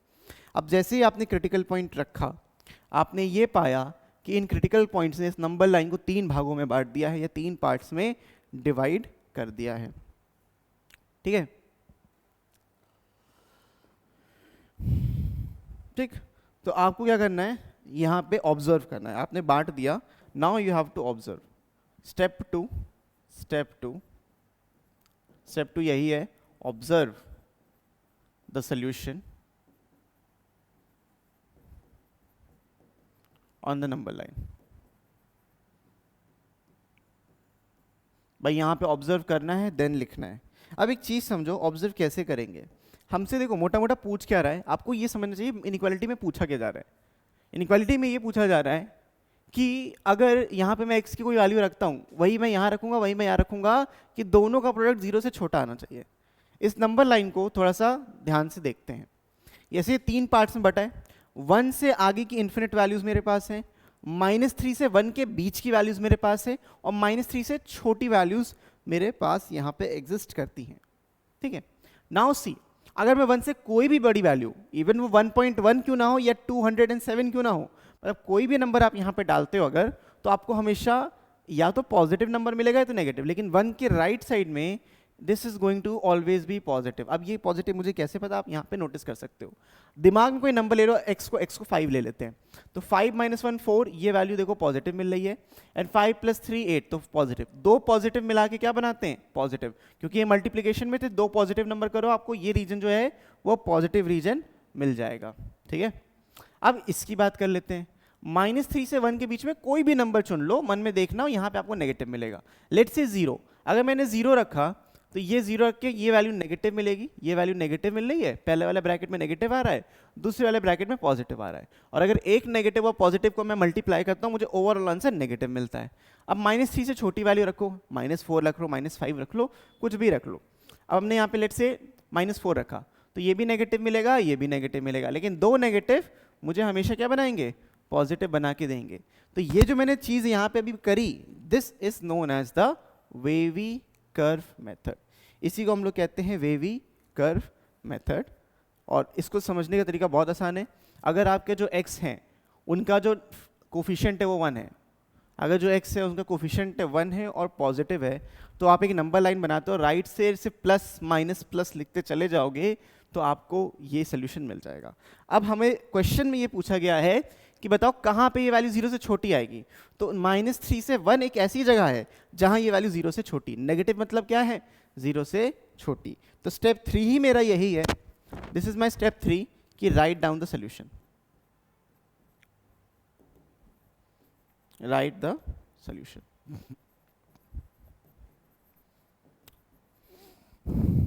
अब जैसे ही आपने क्रिटिकल पॉइंट रखा, आपने ये पाया कि इन क्रिटिकल पॉइंट्स ने इस नंबर लाइन को 3 भागों में बांट दिया है या 3 पार्ट्स में डिवाइड कर दिया है। ठीक है, ठीक। तो आपको क्या करना है? यहाँ पे ऑब्जर्व करना है। आपने बांट दिया, now you have to observe. Step two यही है, observe the solution on the number line. भाई यहाँ पे ऑब्जर्व करना है देन लिखना है। अब एक चीज़ समझो, ऑब्जर्व कैसे करेंगे। हमसे देखो मोटा मोटा पूछ क्या रहा है, आपको ये समझना चाहिए इनइक्वालिटी में पूछा क्या जा रहा है। इनइक्वालिटी में ये पूछा जा रहा है कि अगर यहाँ पे मैं x की कोई वैल्यू रखता हूँ, वही मैं यहाँ रखूँगा, वही मैं यहाँ रखूँगा, कि दोनों का प्रोडक्ट 0 से छोटा आना चाहिए। इस नंबर लाइन को थोड़ा सा ध्यान से देखते हैं। ऐसे 3 पार्ट्स में बटा है। 1 से आगे की इन्फिनिट वैल्यूज़ मेरे पास हैं, -3 से 1 के बीच की वैल्यूज़ मेरे पास है, और -3 से छोटी वैल्यूज़ मेरे पास यहाँ पे एग्जिस्ट करती हैं। ठीक है, नाउ सी, अगर मैं 1 से कोई भी बड़ी वैल्यू, इवन वो 1.1 क्यों ना हो या 207 क्यों ना हो, मतलब कोई भी नंबर आप यहाँ पे डालते हो अगर, तो आपको हमेशा या तो पॉजिटिव नंबर मिलेगा या तो नेगेटिव, लेकिन 1 के राइट साइड में this is going to always be positive. अब ये पॉजिटिव मुझे कैसे पता, आप यहाँ पे नोटिस कर सकते हो। दिमाग में कोई नंबर ले लो, x को 5 ले लेते हैं, तो 5 - 1 4, ये वैल्यू देखो पॉजिटिव मिल रही है, एंड 5 + 3 8, तो पॉजिटिव। दो पॉजिटिव मिला के क्या बनाते हैं, पॉजिटिव, क्योंकि ये मल्टीप्लीकेशन में थे, दो पॉजिटिव नंबर करो, आपको ये रीजन जो है वो पॉजिटिव रीजन मिल जाएगा। ठीक है, अब इसकी बात कर लेते हैं। -3 से 1 के बीच में कोई भी नंबर चुन लो, मन में देखना हो, यहाँ पे आपको नेगेटिव मिलेगा। लेट्स से 0, अगर मैंने 0 रखा तो ये 0 रख के ये वैल्यू नेगेटिव मिलेगी, ये वैल्यू नेगेटिव मिल रही है, पहले वाले ब्रैकेट में नेगेटिव आ रहा है, दूसरे वाले ब्रैकेट में पॉजिटिव आ रहा है, और अगर एक नेगेटिव और पॉजिटिव को मैं मल्टीप्लाई करता हूँ, मुझे ओवरऑल आंसर नेगेटिव मिलता है। अब -3 से छोटी वैल्यू रखो, -4 रख लो, -5 रख लो, कुछ भी रख लो। अब हमने यहाँ पे लेट से -4 रखा, तो ये भी नेगेटिव मिलेगा, ये भी नेगेटिव मिलेगा, लेकिन दो नेगेटिव मुझे हमेशा क्या बनाएंगे, पॉजिटिव बना के देंगे। तो ये जो मैंने चीज़ यहाँ पे अभी करी, this is known as the wavy curve method. इसी को हम लोग कहते हैं वेवी कर्व मेथड, और इसको समझने का तरीका बहुत आसान है। अगर आपके जो x हैं उनका जो कोफिशिएंट है वो 1 है, अगर जो x है उनका कोफिशिएंट 1 है और पॉजिटिव है, तो आप एक नंबर लाइन बनाते हो, राइट से प्लस माइनस प्लस लिखते चले जाओगे, तो आपको ये सोल्यूशन मिल जाएगा। अब हमें क्वेश्चन में ये पूछा गया है कि बताओ कहाँ पे ये वैल्यू 0 से छोटी आएगी, तो -3 से 1 एक ऐसी जगह है जहाँ ये वैल्यू 0 से छोटी, नेगेटिव मतलब क्या है, 0 से छोटी। तो स्टेप 3 ही मेरा यही है, दिस इज माई स्टेप 3, कि write down the solution, right the solution.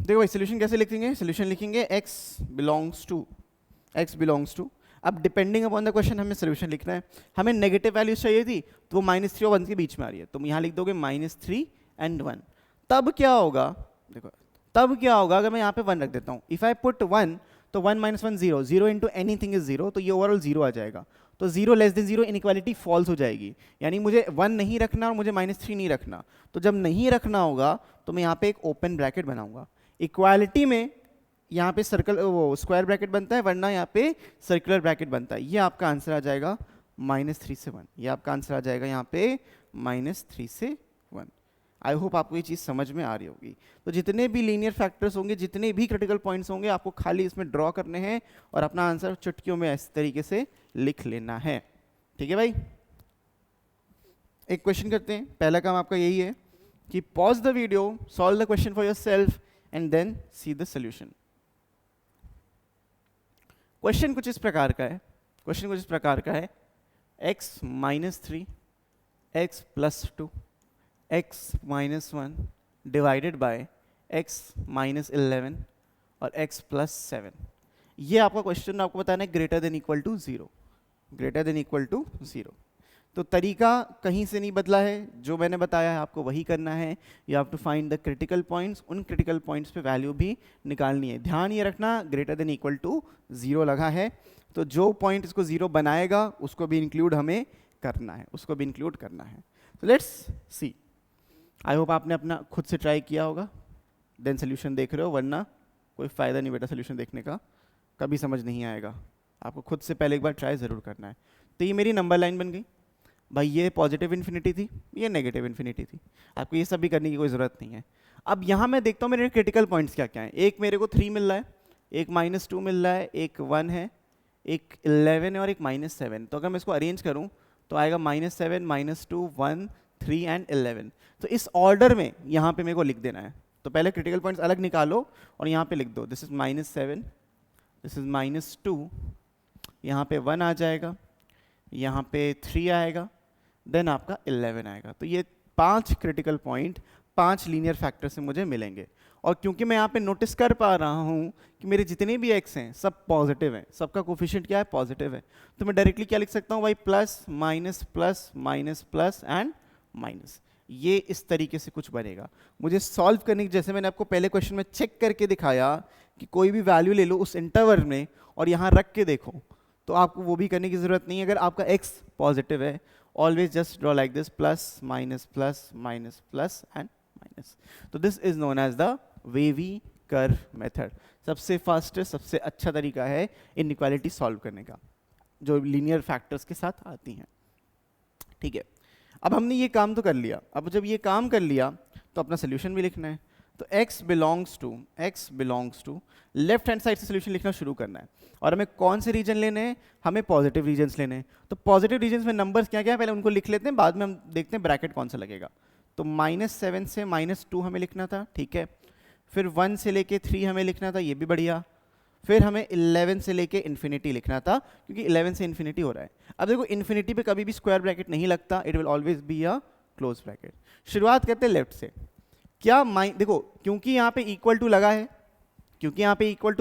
देखो भाई सोल्यूशन कैसे लिखेंगे, सोल्यूशन लिखेंगे x बिलोंग्स टू। अब डिपेंडिंग अपॉन द क्वेश्चन हमें सोल्यूशन लिखना है। हमें नेगेटिव वैल्यू चाहिए थी, तो वो -3 और 1 के बीच में आ रही है, तुम यहाँ लिख दोगे -3 and 1। तब क्या होगा, देखो तब क्या होगा अगर मैं यहाँ पे 1 रख देता हूँ, इफ आई पुट 1, तो 1 - 1 0, 0 इंटू एनीथिंग इज 0, तो ये ओवरऑल 0 आ जाएगा, तो 0 < 0 इनइक्वालिटी फॉल्स हो जाएगी, यानी मुझे 1 नहीं रखना और मुझे -3 नहीं रखना। तो जब नहीं रखना होगा तो मैं यहाँ पे एक ओपन ब्रैकेट बनाऊंगा। इक्वालिटी में यहाँ पे सर्कल वो स्क्वायर ब्रैकेट बनता है, वरना यहाँ पे सर्कुलर ब्रैकेट बनता है। ये आपका आंसर आ जाएगा -3 से 1, ये आपका आंसर आ जाएगा यहाँ पे -3 से 1। आई होप आपको ये चीज़ समझ में आ रही होगी। तो जितने भी लीनियर फैक्टर्स होंगे, जितने भी क्रिटिकल पॉइंट्स होंगे, आपको खाली इसमें ड्रॉ करने हैं और अपना आंसर चुटकियों में इस तरीके से लिख लेना है। ठीक है भाई, एक क्वेश्चन करते हैं। पहला काम आपका यही है कि pause the video, solve the question for yourself and then see the solution. Question कुछ इस प्रकार का है, x - 3 x + 2 x - 1 divided by x - 11 और x + 7। ये आपका क्वेश्चन आपको बताना है ग्रेटर देन इक्वल टू 0। तो तरीका कहीं से नहीं बदला है, जो मैंने बताया है आपको वही करना है। You have to find the critical points, उन क्रिटिकल पॉइंट्स पे वैल्यू भी निकालनी है। ध्यान ये रखना ग्रेटर देन इक्वल टू 0 लगा है, तो जो पॉइंट इसको 0 बनाएगा उसको भी इंक्लूड हमें करना है, तो लेट्स सी। आई होप आपने अपना खुद से ट्राई किया होगा, देन सोल्यूशन देख रहे हो, वरना कोई फ़ायदा नहीं बेटा सोल्यूशन देखने का, कभी समझ नहीं आएगा। आपको खुद से पहले एक बार ट्राई ज़रूर करना है। तो ये मेरी नंबर लाइन बन गई भाई, ये पॉजिटिव इन्फिनिटी थी, ये नेगेटिव इन्फिनिटी थी, आपको ये सब भी करने की कोई ज़रूरत नहीं है। अब यहाँ मैं देखता हूँ मेरे क्रिटिकल पॉइंट्स क्या क्या हैं। एक मेरे को 3 मिल रहा है, एक -2 मिल रहा है, एक 1 है, एक 11 है और एक -7। तो अगर मैं इसको अरेंज करूँ तो आएगा -7 -2 1 3 एंड 11। तो इस ऑर्डर में यहाँ पे मेरे को लिख देना है। तो पहले क्रिटिकल पॉइंट्स अलग निकालो और यहाँ पे लिख दो, दिस इज -7, दिस इज -2, यहाँ पे 1 आ जाएगा, यहाँ पे 3 आएगा, देन आपका 11 आएगा। तो ये 5 क्रिटिकल पॉइंट 5 लीनियर फैक्टर से मुझे मिलेंगे। और क्योंकि मैं यहाँ पे नोटिस कर पा रहा हूँ कि मेरे जितने भी x हैं सब पॉजिटिव हैं, सबका कोफिशिएंट क्या है, पॉजिटिव है, तो मैं डायरेक्टली क्या लिख सकता हूँ भाई, plus minus plus minus plus and minus. ये इस तरीके से कुछ बनेगा। मुझे सॉल्व करने की, जैसे मैंने आपको पहले क्वेश्चन में चेक करके दिखाया कि कोई भी वैल्यू ले लो उस इंटरवल में और यहाँ रख के देखो, तो आपको वो भी करने की जरूरत नहीं है। अगर आपका x पॉजिटिव है, always just draw like this, plus minus plus minus plus and minus. तो this is known as the wavy curve method. सबसे फास्ट, सबसे अच्छा तरीका है इनइक्वालिटी सॉल्व करने का, जो लीनियर फैक्टर्स के साथ आती हैं। ठीक है, अब हमने ये काम तो कर लिया। अब जब ये काम कर लिया तो अपना सोल्यूशन भी लिखना है। तो x belongs to left hand side से सोल्यूशन लिखना शुरू करना है। और हमें कौन से रीजन लेने हैं, हमें पॉजिटिव रीजन्स लेने हैं। तो पॉजिटिव रीजन्स में नंबर्स क्या क्या है पहले उनको लिख लेते हैं, बाद में हम देखते हैं ब्रैकेट कौन सा लगेगा। तो -7 से -2 हमें लिखना था, ठीक है। फिर 1 से लेके 3 हमें लिखना था, ये भी बढ़िया। फिर हमें 11 से लेके इन्फिनिटी लिखना था, क्योंकि 11 से इन्फिनिटी हो रहा है। अब देखो इन्फिनिटी पे कभी भी स्क्वायर ब्रैकेट नहीं लगता, it will always be a close bracket. शुरुआत करते हैं लेफ्ट से। क्या देखो क्योंकि यहाँ पे इक्वल टू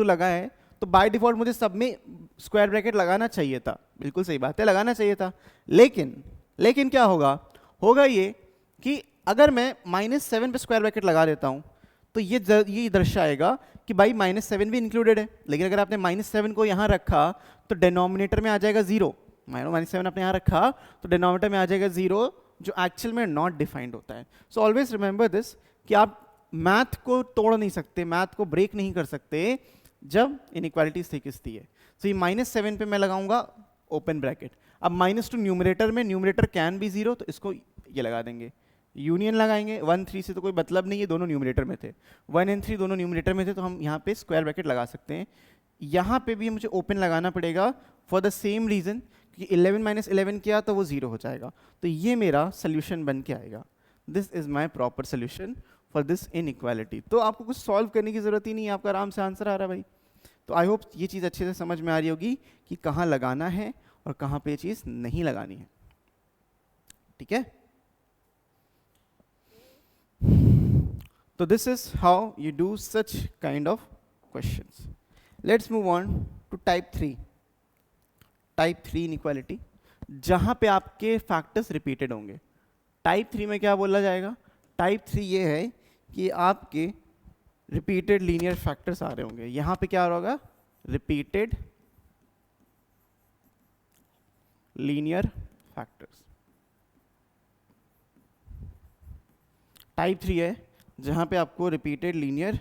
लगा है, तो बाय डिफॉल्ट मुझे सब में स्क्वायर ब्रैकेट लगाना चाहिए था, बिल्कुल सही बात है, लगाना चाहिए था। लेकिन क्या होगा ये कि अगर मैं -7 पे स्क्वायर ब्रैकेट लगा देता हूँ तो ये दर्शाएगा कि भाई -7 भी इंक्लूडेड है। लेकिन अगर आपने -7 को यहाँ रखा तो डिनोमिनेटर में आ जाएगा 0। -7 आपने यहाँ रखा तो डिनोमिनेटर में आ जाएगा 0, जो एक्चुअल में नॉट डिफाइंड होता है। सो ऑलवेज रिमेंबर दिस कि आप मैथ को तोड़ नहीं सकते, मैथ को ब्रेक नहीं कर सकते जब इनइक्वालिटी स्थिति है। तो ये -7 पे मैं लगाऊंगा ओपन ब्रैकेट। अब -2 न्यूमरेटर में, न्यूमरेटर कैन बी 0, तो इसको ये लगा देंगे, यूनियन लगाएंगे। 1 3 से तो कोई मतलब नहीं है, दोनों न्यूमरेटर में थे, 1 एंड 3 दोनों न्यूमरेटर में थे, तो हम यहाँ पे स्क्वायर ब्रैकेट लगा सकते हैं। यहाँ पे भी मुझे ओपन लगाना पड़ेगा फॉर द सेम रीजन कि 11 - 11 किया तो वो 0 हो जाएगा। तो ये मेरा सोल्यूशन बन के आएगा। This is my proper solution for this inequality. तो आपको कुछ सॉल्व करने की जरूरत ही नहीं है, आपका आराम से आंसर आ रहा है भाई। तो आई होप ये चीज़ अच्छे से समझ में आ रही होगी कि कहाँ लगाना है और कहाँ पे ये चीज़ नहीं लगानी है। ठीक है, तो this is how you do such kind of questions. Let's move on to type 3. Type 3 inequality, जहां पे आपके फैक्टर्स रिपीटेड होंगे। टाइप 3 में क्या बोला जाएगा, टाइप 3 ये है कि आपके रिपीटेड लीनियर फैक्टर्स आ रहे होंगे। यहां पे क्या होगा, रिपीटेड लीनियर फैक्टर्स। टाइप 3 है जहाँ पे आपको रिपीटेड लीनियर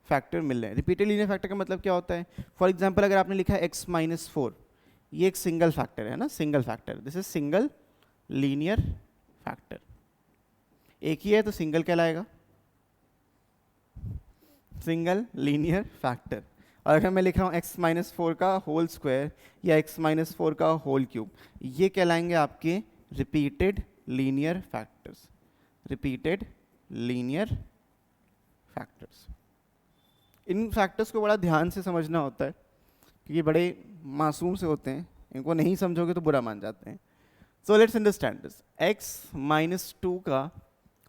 फैक्टर मिल रहे हैं। रिपीटेड लीनियर फैक्टर का मतलब क्या होता है, फॉर एग्जांपल अगर आपने लिखा है x - 4, ये एक सिंगल फैक्टर है ना, single factor, this is single linear factor. एक ही है तो सिंगल कहलाएगा, सिंगल लीनियर फैक्टर। और अगर मैं लिख रहा हूँ x - 4 का होल स्क्वायर या x - 4 का होल क्यूब, ये कहलाएंगे आपके repeated linear factors. Repeated linear factors. इन फैक्टर्स को बड़ा ध्यान से समझना होता है क्योंकि बड़े मासूम से होते हैं, इनको नहीं समझोगे तो बुरा मान जाते हैं। सो लेट्स अंडरस्टैंड दिस, x - 2 का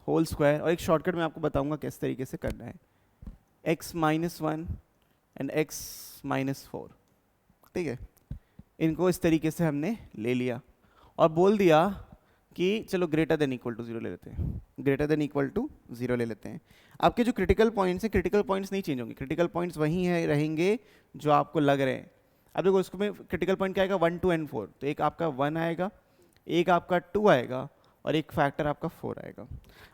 होल स्क्वायर, और एक शॉर्टकट मैं आपको बताऊंगा किस तरीके से करना है, x - 1 एंड x - 4। ठीक है, इनको इस तरीके से हमने ले लिया और बोल दिया कि चलो ग्रेटर देन इक्वल टू 0 ले लेते हैं, ग्रेटर देन इक्वल टू 0 ले लेते हैं। आपके जो क्रिटिकल पॉइंट्स हैं, क्रिटिकल पॉइंट्स नहीं चेंज होंगे, क्रिटिकल पॉइंट्स वही है रहेंगे जो आपको लग रहे हैं। अब देखो इसको में क्रिटिकल पॉइंट क्या आएगा, 1 2 एंड 4, तो एक आपका 1 आएगा, एक आपका 2 आएगा और एक फैक्टर आपका 4 आएगा।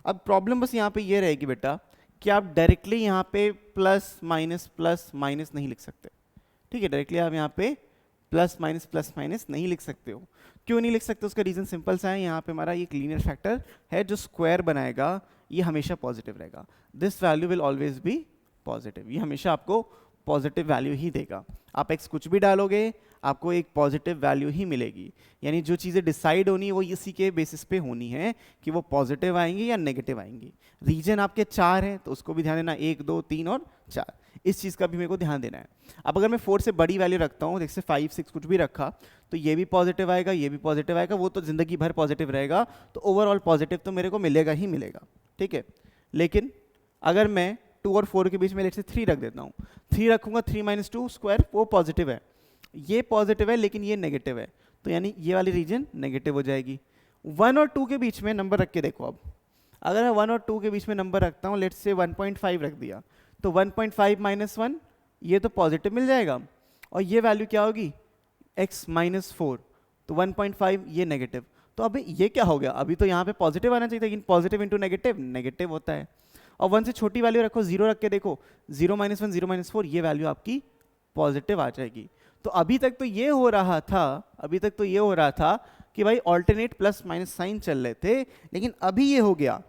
अब प्रॉब्लम बस यहाँ पे ये रहेगी बेटा कि आप डायरेक्टली यहाँ पे प्लस माइनस नहीं लिख सकते। ठीक है, डायरेक्टली आप यहाँ पे प्लस माइनस नहीं लिख सकते हो। क्यों नहीं लिख सकते, उसका रीजन सिंपल सा है, यहाँ पे हमारा एक लीनियर फैक्टर है जो स्क्वायर बनाएगा, ये हमेशा पॉजिटिव रहेगा। This value will always be positive, ये हमेशा आपको पॉजिटिव वैल्यू ही देगा। आप x कुछ भी डालोगे आपको एक पॉजिटिव वैल्यू ही मिलेगी। यानी जो चीज़ें डिसाइड होनी है वो इसी के बेसिस पे होनी है कि वो पॉजिटिव आएंगी या नेगेटिव आएंगी। रीजन आपके 4 हैं तो उसको भी ध्यान देना, 1 2 3 और 4। इस चीज़ का भी मेरे को ध्यान देना है। अब अगर मैं 4 से बड़ी वैल्यू रखता हूँ, जैसे 5 6 कुछ भी रखा, तो ये भी पॉजिटिव आएगा, ये भी पॉजिटिव आएगा, वो तो ज़िंदगी भर पॉजिटिव रहेगा, तो ओवरऑल पॉजिटिव तो मेरे को मिलेगा ही मिलेगा, ठीक है। लेकिन अगर मैं 2 और 4 के बीच में लेट से 3 रख देता हूँ, 3 रखूँगा, 3 - 2 स्क्वायर, वो पॉजिटिव है, ये पॉजिटिव है लेकिन ये नेगेटिव है, तो यानी ये वाली रीजन नेगेटिव हो जाएगी। 1 और 2 के बीच में नंबर रख के देखो, अब अगर मैं 1 और 2 के बीच में नंबर रखता हूँ, लेट्स से 1.5 रख दिया, तो 1.5 - 1 ये तो पॉजिटिव मिल जाएगा, और ये वैल्यू क्या होगी, x - 4, तो 1.5 ये नेगेटिव। तो अभी ये क्या हो गया, अभी तो यहाँ पे पॉजिटिव आना चाहिए था, लेकिन पॉजिटिव इंटू नेगेटिव नेगेटिव होता है। और 1 से छोटी वैल्यू रखो, 0 रख के देखो, 0 - 1 0 - 4 ये वैल्यू आपकी पॉजिटिव आ जाएगी। तो अभी तक तो ये हो रहा था, अभी तक तो ये हो रहा था कि भाई ऑल्टरनेट प्लस माइनस साइन चल रहे थे, लेकिन अभी ये हो गया,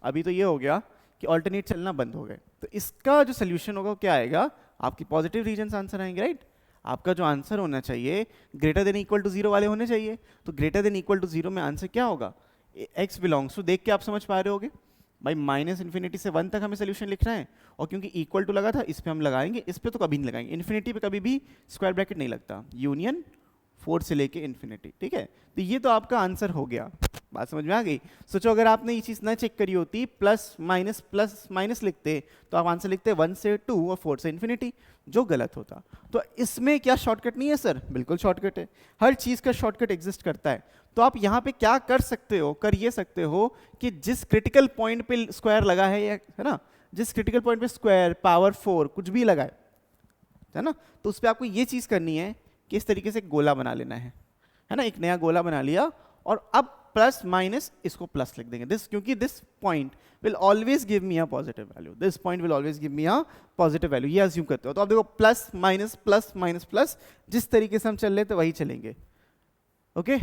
अभी तो ये हो गया कि ऑल्टरनेट चलना बंद हो गए। तो इसका जो सोल्यूशन होगा वो क्या आएगा, आपकी पॉजिटिव रीजन आंसर आएंगे, राइट। आपका जो आंसर होना चाहिए ग्रेटर देन इक्वल टू 0 वाले होने चाहिए। तो ग्रेटर देन इक्वल टू 0 में आंसर क्या होगा, x बिलोंग्स टू, देख के आप समझ पा रहे होगे भाई, -इन्फिनिटी से 1 तक हमें सोल्यूशन लिखना है, और क्योंकि इक्वल टू लगा था इस पे हम लगाएंगे, इस पे तो कभी नहीं लगाएंगे, इन्फिनिटी पे कभी भी स्क्वायर ब्रैकेट नहीं लगता, यूनियन 4 से लेके इन्फिनिटी, ठीक है। तो ये तो आपका आंसर हो गया, बात समझ में आ गई। सोचो अगर आपने ये चीज़ ना चेक करी होती, प्लस माइनस लिखते, तो आप आंसर लिखते 1 से 2 और 4 से इन्फिनिटी, जो गलत होता। तो इसमें क्या शॉर्टकट नहीं है सर, बिल्कुल शॉर्टकट है, हर चीज़ का शॉर्टकट एग्जिस्ट करता है। तो आप यहाँ पे क्या कर सकते हो, कर ये सकते हो कि जिस क्रिटिकल पॉइंट पे स्क्वायर लगा है ना, जिस क्रिटिकल पॉइंट पे स्क्वायर पावर 4 कुछ भी लगा है ना, तो उस पर आपको ये चीज़ करनी है कि इस तरीके से गोला बना लेना है ना, एक नया गोला बना लिया, और अब प्लस माइनस इसको प्लस लिख देंगे, दिस, क्योंकि this point will always give me a positive value, this point will always give me a positive value, ये अज्यूम करते हो। तो आप देखो plus minus plus minus plus, जिस तरीके से हम चल रहे थे वही चलेंगे, ओके।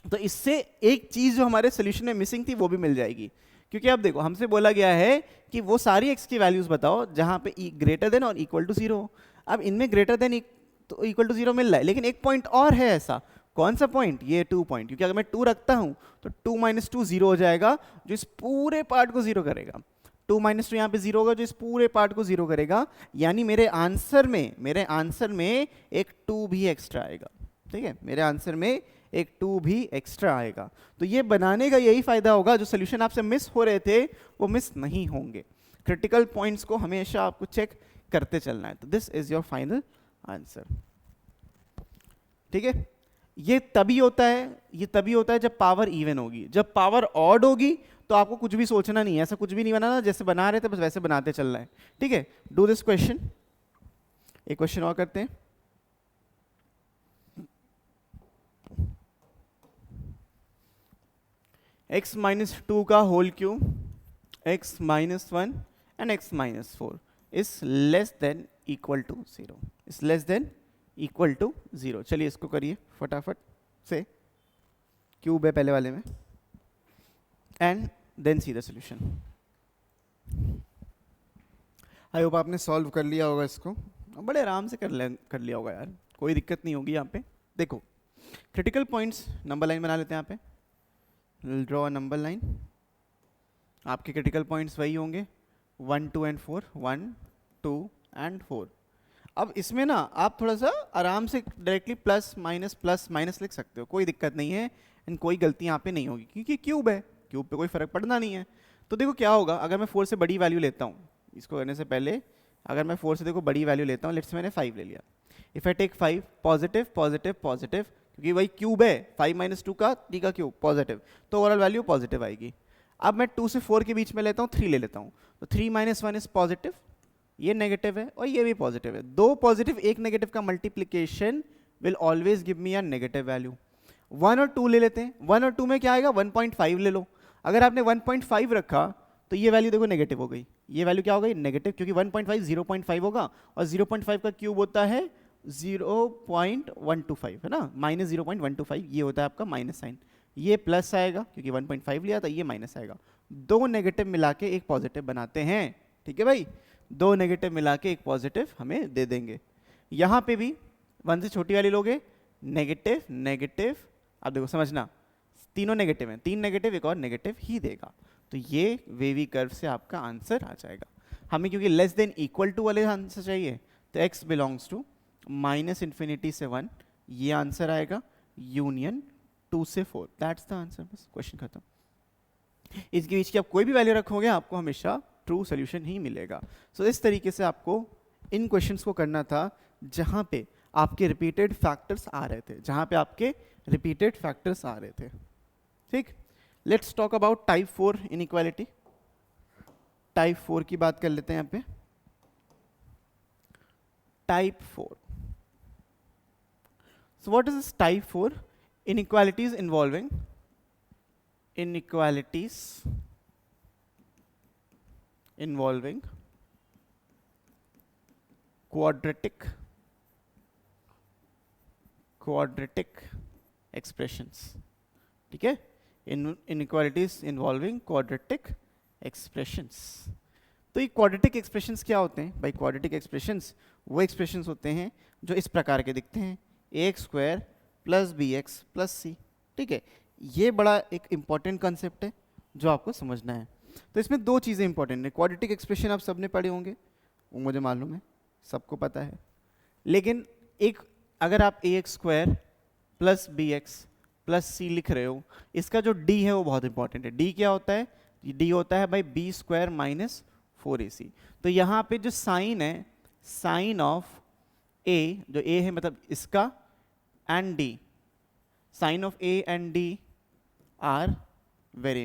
तो इससे एक चीज जो हमारे सोल्यूशन में मिसिंग थी वो भी मिल जाएगी, क्योंकि अब देखो हमसे बोला गया है कि वो सारी x की वैल्यूज बताओ जहां पे ग्रेटर देन और इक्वल टू 0। अब इनमें ग्रेटर देन तो इक्वल टू 0 मिल रहा है, लेकिन एक पॉइंट और है ऐसा, कौन सा पॉइंट, ये 2 पॉइंट, क्योंकि अगर मैं 2 रखता हूं तो 2 - 2 0 हो जाएगा, जो इस पूरे पार्ट को 0 करेगा। 2 - 2 यहाँ पे 0 होगा, जो इस पूरे पार्ट को 0 करेगा, यानी मेरे आंसर में एक 2 भी एक्स्ट्रा आएगा, ठीक है, मेरे आंसर में एक 2 भी एक्स्ट्रा आएगा। तो ये बनाने का यही फायदा होगा, जो सोल्यूशन आपसे मिस हो रहे थे वो मिस नहीं होंगे। क्रिटिकल पॉइंट्स को हमेशा आपको चेक करते चलना है। तो this is your final answer, ठीक है। ये तभी होता है जब पावर इवन होगी, जब पावर ऑड होगी तो आपको कुछ भी सोचना नहीं है, ऐसा कुछ भी नहीं बनाना, जैसे बना रहे थे बस वैसे बनाते चलना है, ठीक है। डू दिस क्वेश्चन, एक क्वेश्चन और करते हैं। x - 2 का whole cube, x - 1 and x - 4 is less than equal to 0, is less than equal to 0। चलिए इसको करिए फटाफट से, क्यूब है पहले वाले में, and then see the solution. I hope आपने सॉल्व कर लिया होगा इसको, बड़े आराम से कर लिया होगा यार, कोई दिक्कत नहीं होगी। यहाँ पे देखो क्रिटिकल पॉइंट्स, नंबर लाइन बना लेते हैं यहाँ पे, ड्रॉ नंबर लाइन। आपके क्रिटिकल पॉइंट्स वही होंगे 1 2 एंड 4, 1 2 एंड 4। अब इसमें ना आप थोड़ा सा आराम से डायरेक्टली प्लस माइनस लिख सकते हो, कोई दिक्कत नहीं है, एंड कोई गलती यहाँ पे नहीं होगी, क्योंकि क्यूब है, क्यूब पे कोई फर्क पड़ना नहीं है। तो देखो क्या होगा, अगर मैं 4 से बड़ी वैल्यू लेता हूँ, इसको करने से पहले अगर मैं 4 से देखो बड़ी वैल्यू लेता हूँ, लेट्स मैंने 5 ले लिया, if I take 5 positive positive positive, क्योंकि वही क्यूब है, 5 - 2 का 3 का क्यूब पॉजिटिव, तो ओवरऑल वैल्यू पॉजिटिव आएगी। अब मैं 2 से 4 के बीच में लेता हूँ, 3 ले लेता हूँ, तो 3 - 1 इज पॉजिटिव, ये नेगेटिव है और ये भी पॉजिटिव है, दो पॉजिटिव एक नेगेटिव का multiplication will always give me a negative value. 1 और 2 ले लेते हैं, 1 और 2 में क्या आएगा, 1.5 ले लो। अगर आपने 1.5 रखा तो ये वैल्यू देखो नेगेटिव हो गई, ये वैल्यू क्या हो गई, नेगेटिव, क्योंकि 1.5 0.5 होगा, और 0.5 का क्यूब होता है 0.125, है ना, -0.125, ये होता है आपका माइनस साइन, ये प्लस आएगा क्योंकि 1.5 लिया था, ये माइनस आएगा। दो नेगेटिव मिला के एक पॉजिटिव बनाते हैं, ठीक है भाई, दो नेगेटिव मिला के एक पॉजिटिव हमें दे देंगे। यहाँ पे भी 1 से छोटी वाली लोगे, नेगेटिव नेगेटिव, अब देखो समझना, तीनों नेगेटिव हैं, 3 नेगेटिव एक और नेगेटिव ही देगा, तो ये वेवी कर्व से आपका आंसर आ जाएगा। हमें क्योंकि लेस देन इक्वल टू वाले आंसर चाहिए, तो x बिलोंग्स टू -∞ से 1, ये आंसर आएगा, यूनियन 2 से 4, दैट्स द आंसर, बस क्वेश्चन खत्म। इसके बीच की आप कोई भी वैल्यू रखोगे आपको हमेशा ट्रू सोल्यूशन ही मिलेगा। सो इस तरीके से आपको इन क्वेश्चंस को करना था जहां पे आपके रिपीटेड फैक्टर्स आ रहे थे, जहां पे आपके रिपीटेड फैक्टर्स आ रहे थे। ठीक, let's talk about type 4 inequality. Type 4 की बात कर लेते हैं यहाँ पे। Type 4, so what is this type 4? Inequalities involving quadratic expressions, ठीक है, inequalities involving quadratic expressions। तो ये क्वाड्रेटिक एक्सप्रेशंस क्या होते हैं भाई? क्वाड्रेटिक एक्सप्रेशंस वो एक्सप्रेशंस होते हैं जो इस प्रकार के दिखते हैं, ax² + bx + c, ठीक है। ये बड़ा एक इंपॉर्टेंट कंसेप्ट है जो आपको समझना है। तो इसमें दो चीज़ें इंपॉर्टेंट है। क्वाड्रेटिक एक्सप्रेशन आप सबने पढ़े होंगे, वो मुझे मालूम है, सबको पता है, लेकिन एक अगर आप ax² + bx + c लिख रहे हो, इसका जो d है वो बहुत इंपॉर्टेंट है। d क्या होता है? d होता है भाई b² - 4ac। तो यहाँ पे जो साइन है, साइन ऑफ a, जो a है मतलब इसका, and d, sign of a and d are very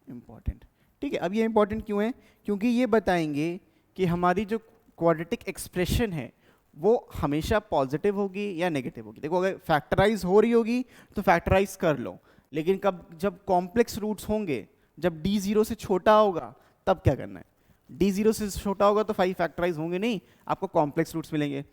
important, ठीक है। अब ये इंपॉर्टेंट क्यों है? क्योंकि ये बताएंगे कि हमारी जो क्वाड्रेटिक एक्सप्रेशन है वो हमेशा पॉजिटिव होगी या नेगेटिव होगी। देखो, अगर फैक्टराइज हो रही होगी तो फैक्टराइज कर लो, लेकिन जब कॉम्प्लेक्स रूट्स होंगे, जब d 0 से छोटा होगा तब क्या करना है? d 0 से छोटा होगा तो 5 फैक्टराइज होंगे नहीं, आपको कॉम्प्लेक्स रूट्स मिलेंगे।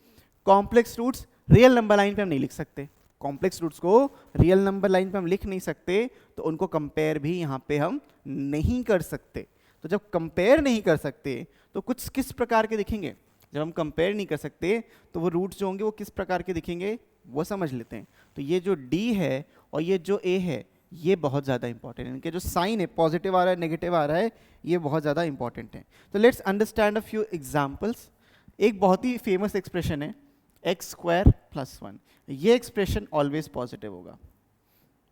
Complex roots real number line पे हम नहीं लिख सकते, कॉम्प्लेक्स रूट्स को रियल नंबर लाइन पे हम लिख नहीं सकते, तो उनको कंपेयर भी यहाँ पे हम नहीं कर सकते। तो जब कंपेयर नहीं कर सकते तो कुछ किस प्रकार के दिखेंगे? जब हम कंपेयर नहीं कर सकते तो वो रूट्स जो होंगे वो किस प्रकार के दिखेंगे वो समझ लेते हैं। तो ये जो d है और ये जो a है ये बहुत ज़्यादा इंपॉर्टेंट है, इनके जो साइन है, पॉजिटिव आ रहा है नेगेटिव आ रहा है, ये बहुत ज़्यादा इंपॉर्टेंट है। तो let's understand a few examples. एक बहुत ही फेमस एक्सप्रेशन है x² + 1, ये एक्सप्रेशन ऑलवेज पॉजिटिव होगा।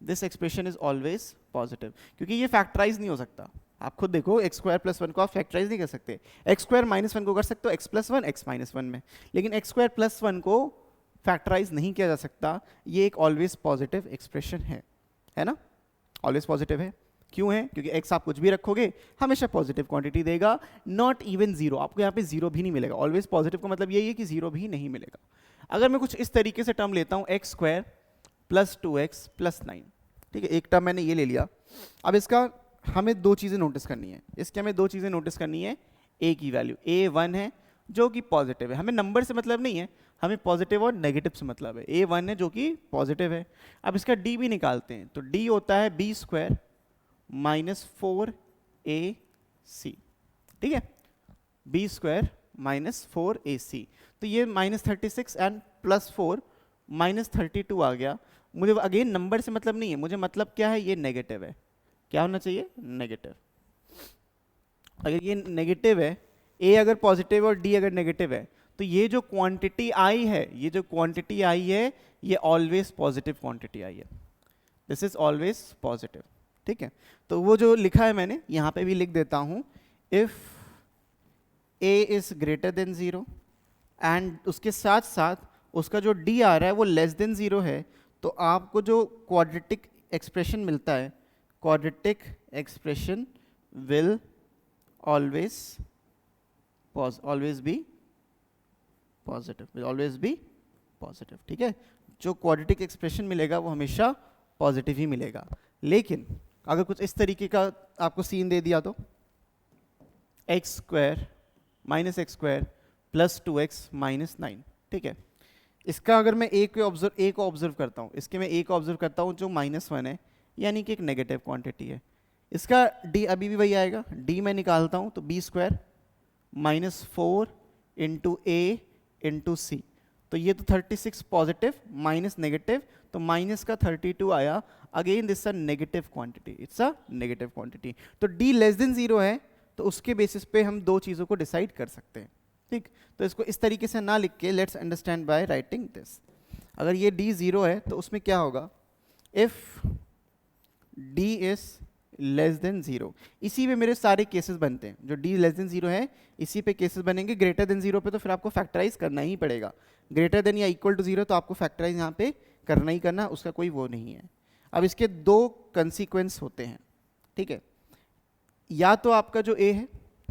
This expression is always positive, क्योंकि ये फैक्टराइज नहीं हो सकता। आप खुद देखो, x² + 1 को आप फैक्टराइज नहीं कर सकते। x² - 1 को कर सकते हो x + 1 x - 1 में, लेकिन x² + 1 को फैक्टराइज नहीं किया जा सकता। ये एक ऑलवेज पॉजिटिव एक्सप्रेशन है ना, ऑलवेज पॉजिटिव है। क्यों है? क्योंकि x आप कुछ भी रखोगे हमेशा पॉजिटिव क्वांटिटी देगा, नॉट इवन 0, आपको यहाँ पे 0 भी नहीं मिलेगा। ऑलवेज पॉजिटिव का मतलब यही है कि 0 भी नहीं मिलेगा। अगर मैं कुछ इस तरीके से टर्म लेता हूँ x² + 2x + 9, ठीक है, एक टर्म मैंने ये ले लिया। अब इसका हमें दो चीज़ें नोटिस करनी है, इसके हमें दो चीज़ें नोटिस करनी है। a की वैल्यू a1 है जो कि पॉजिटिव है, हमें नंबर से मतलब नहीं है, हमें पॉजिटिव और नेगेटिव से मतलब है। a1 है जो कि पॉजिटिव है। अब इसका d भी निकालते हैं, तो d होता है b² - 4ac, ठीक है, b² - 4ac। तो ये -36 एंड +4 -32 आ गया। मुझे अगेन नंबर से मतलब नहीं है, मुझे मतलब क्या है, ये नेगेटिव है। क्या होना चाहिए? नेगेटिव। अगर ये नेगेटिव है, a अगर पॉजिटिव और d अगर नेगेटिव है, तो ये जो क्वांटिटी आई है, ये ऑलवेज पॉजिटिव क्वांटिटी आई है। दिस इज ऑलवेज पॉजिटिव, ठीक है। तो वो जो लिखा है मैंने यहाँ पे भी लिख देता हूँ, if a is greater then 0 and उसके साथ साथ उसका जो d आ रहा है वो लेस देन 0 है, तो आपको जो क्वाड्रेटिक एक्सप्रेशन मिलता है, quadratic expression will always be positive, ठीक है। जो क्वाड्रेटिक एक्सप्रेशन मिलेगा वो हमेशा पॉजिटिव ही मिलेगा। लेकिन अगर कुछ इस तरीके का आपको सीन दे दिया तो x² -x² + 2x - 9, ठीक है। इसका अगर मैं a को ऑब्जर्व करता हूँ, इसके मैं a को ऑब्जर्व करता हूँ जो -1 है, यानी कि एक नेगेटिव क्वांटिटी है। इसका d अभी भी वही आएगा, d मैं निकालता हूँ तो b² - 4 × a × c, तो ये तो 36 पॉजिटिव माइनस नेगेटिव, तो माइनस का 32 आया। Again this a negative quantity, it's a negative quantity. तो d लेस देन 0 है, तो उसके बेसिस पे हम दो चीज़ों को डिसाइड कर सकते हैं, ठीक। तो इसको इस तरीके से ना लिख के let's understand by writing this. अगर ये d 0 है तो उसमें क्या होगा, if d is less then 0, इसी पे मेरे सारे केसेस बनते हैं। जो d लेस देन 0 है इसी पे केसेस बनेंगे। ग्रेटर देन 0 पे तो फिर आपको फैक्टराइज करना ही पड़ेगा। ग्रेटर देन या इक्वल टू 0 तो आपको फैक्टराइज यहाँ पे करना ही करना, उसका कोई वो नहीं है। अब इसके दो कंसीक्वेंस होते हैं, ठीक है। या तो आपका जो a है,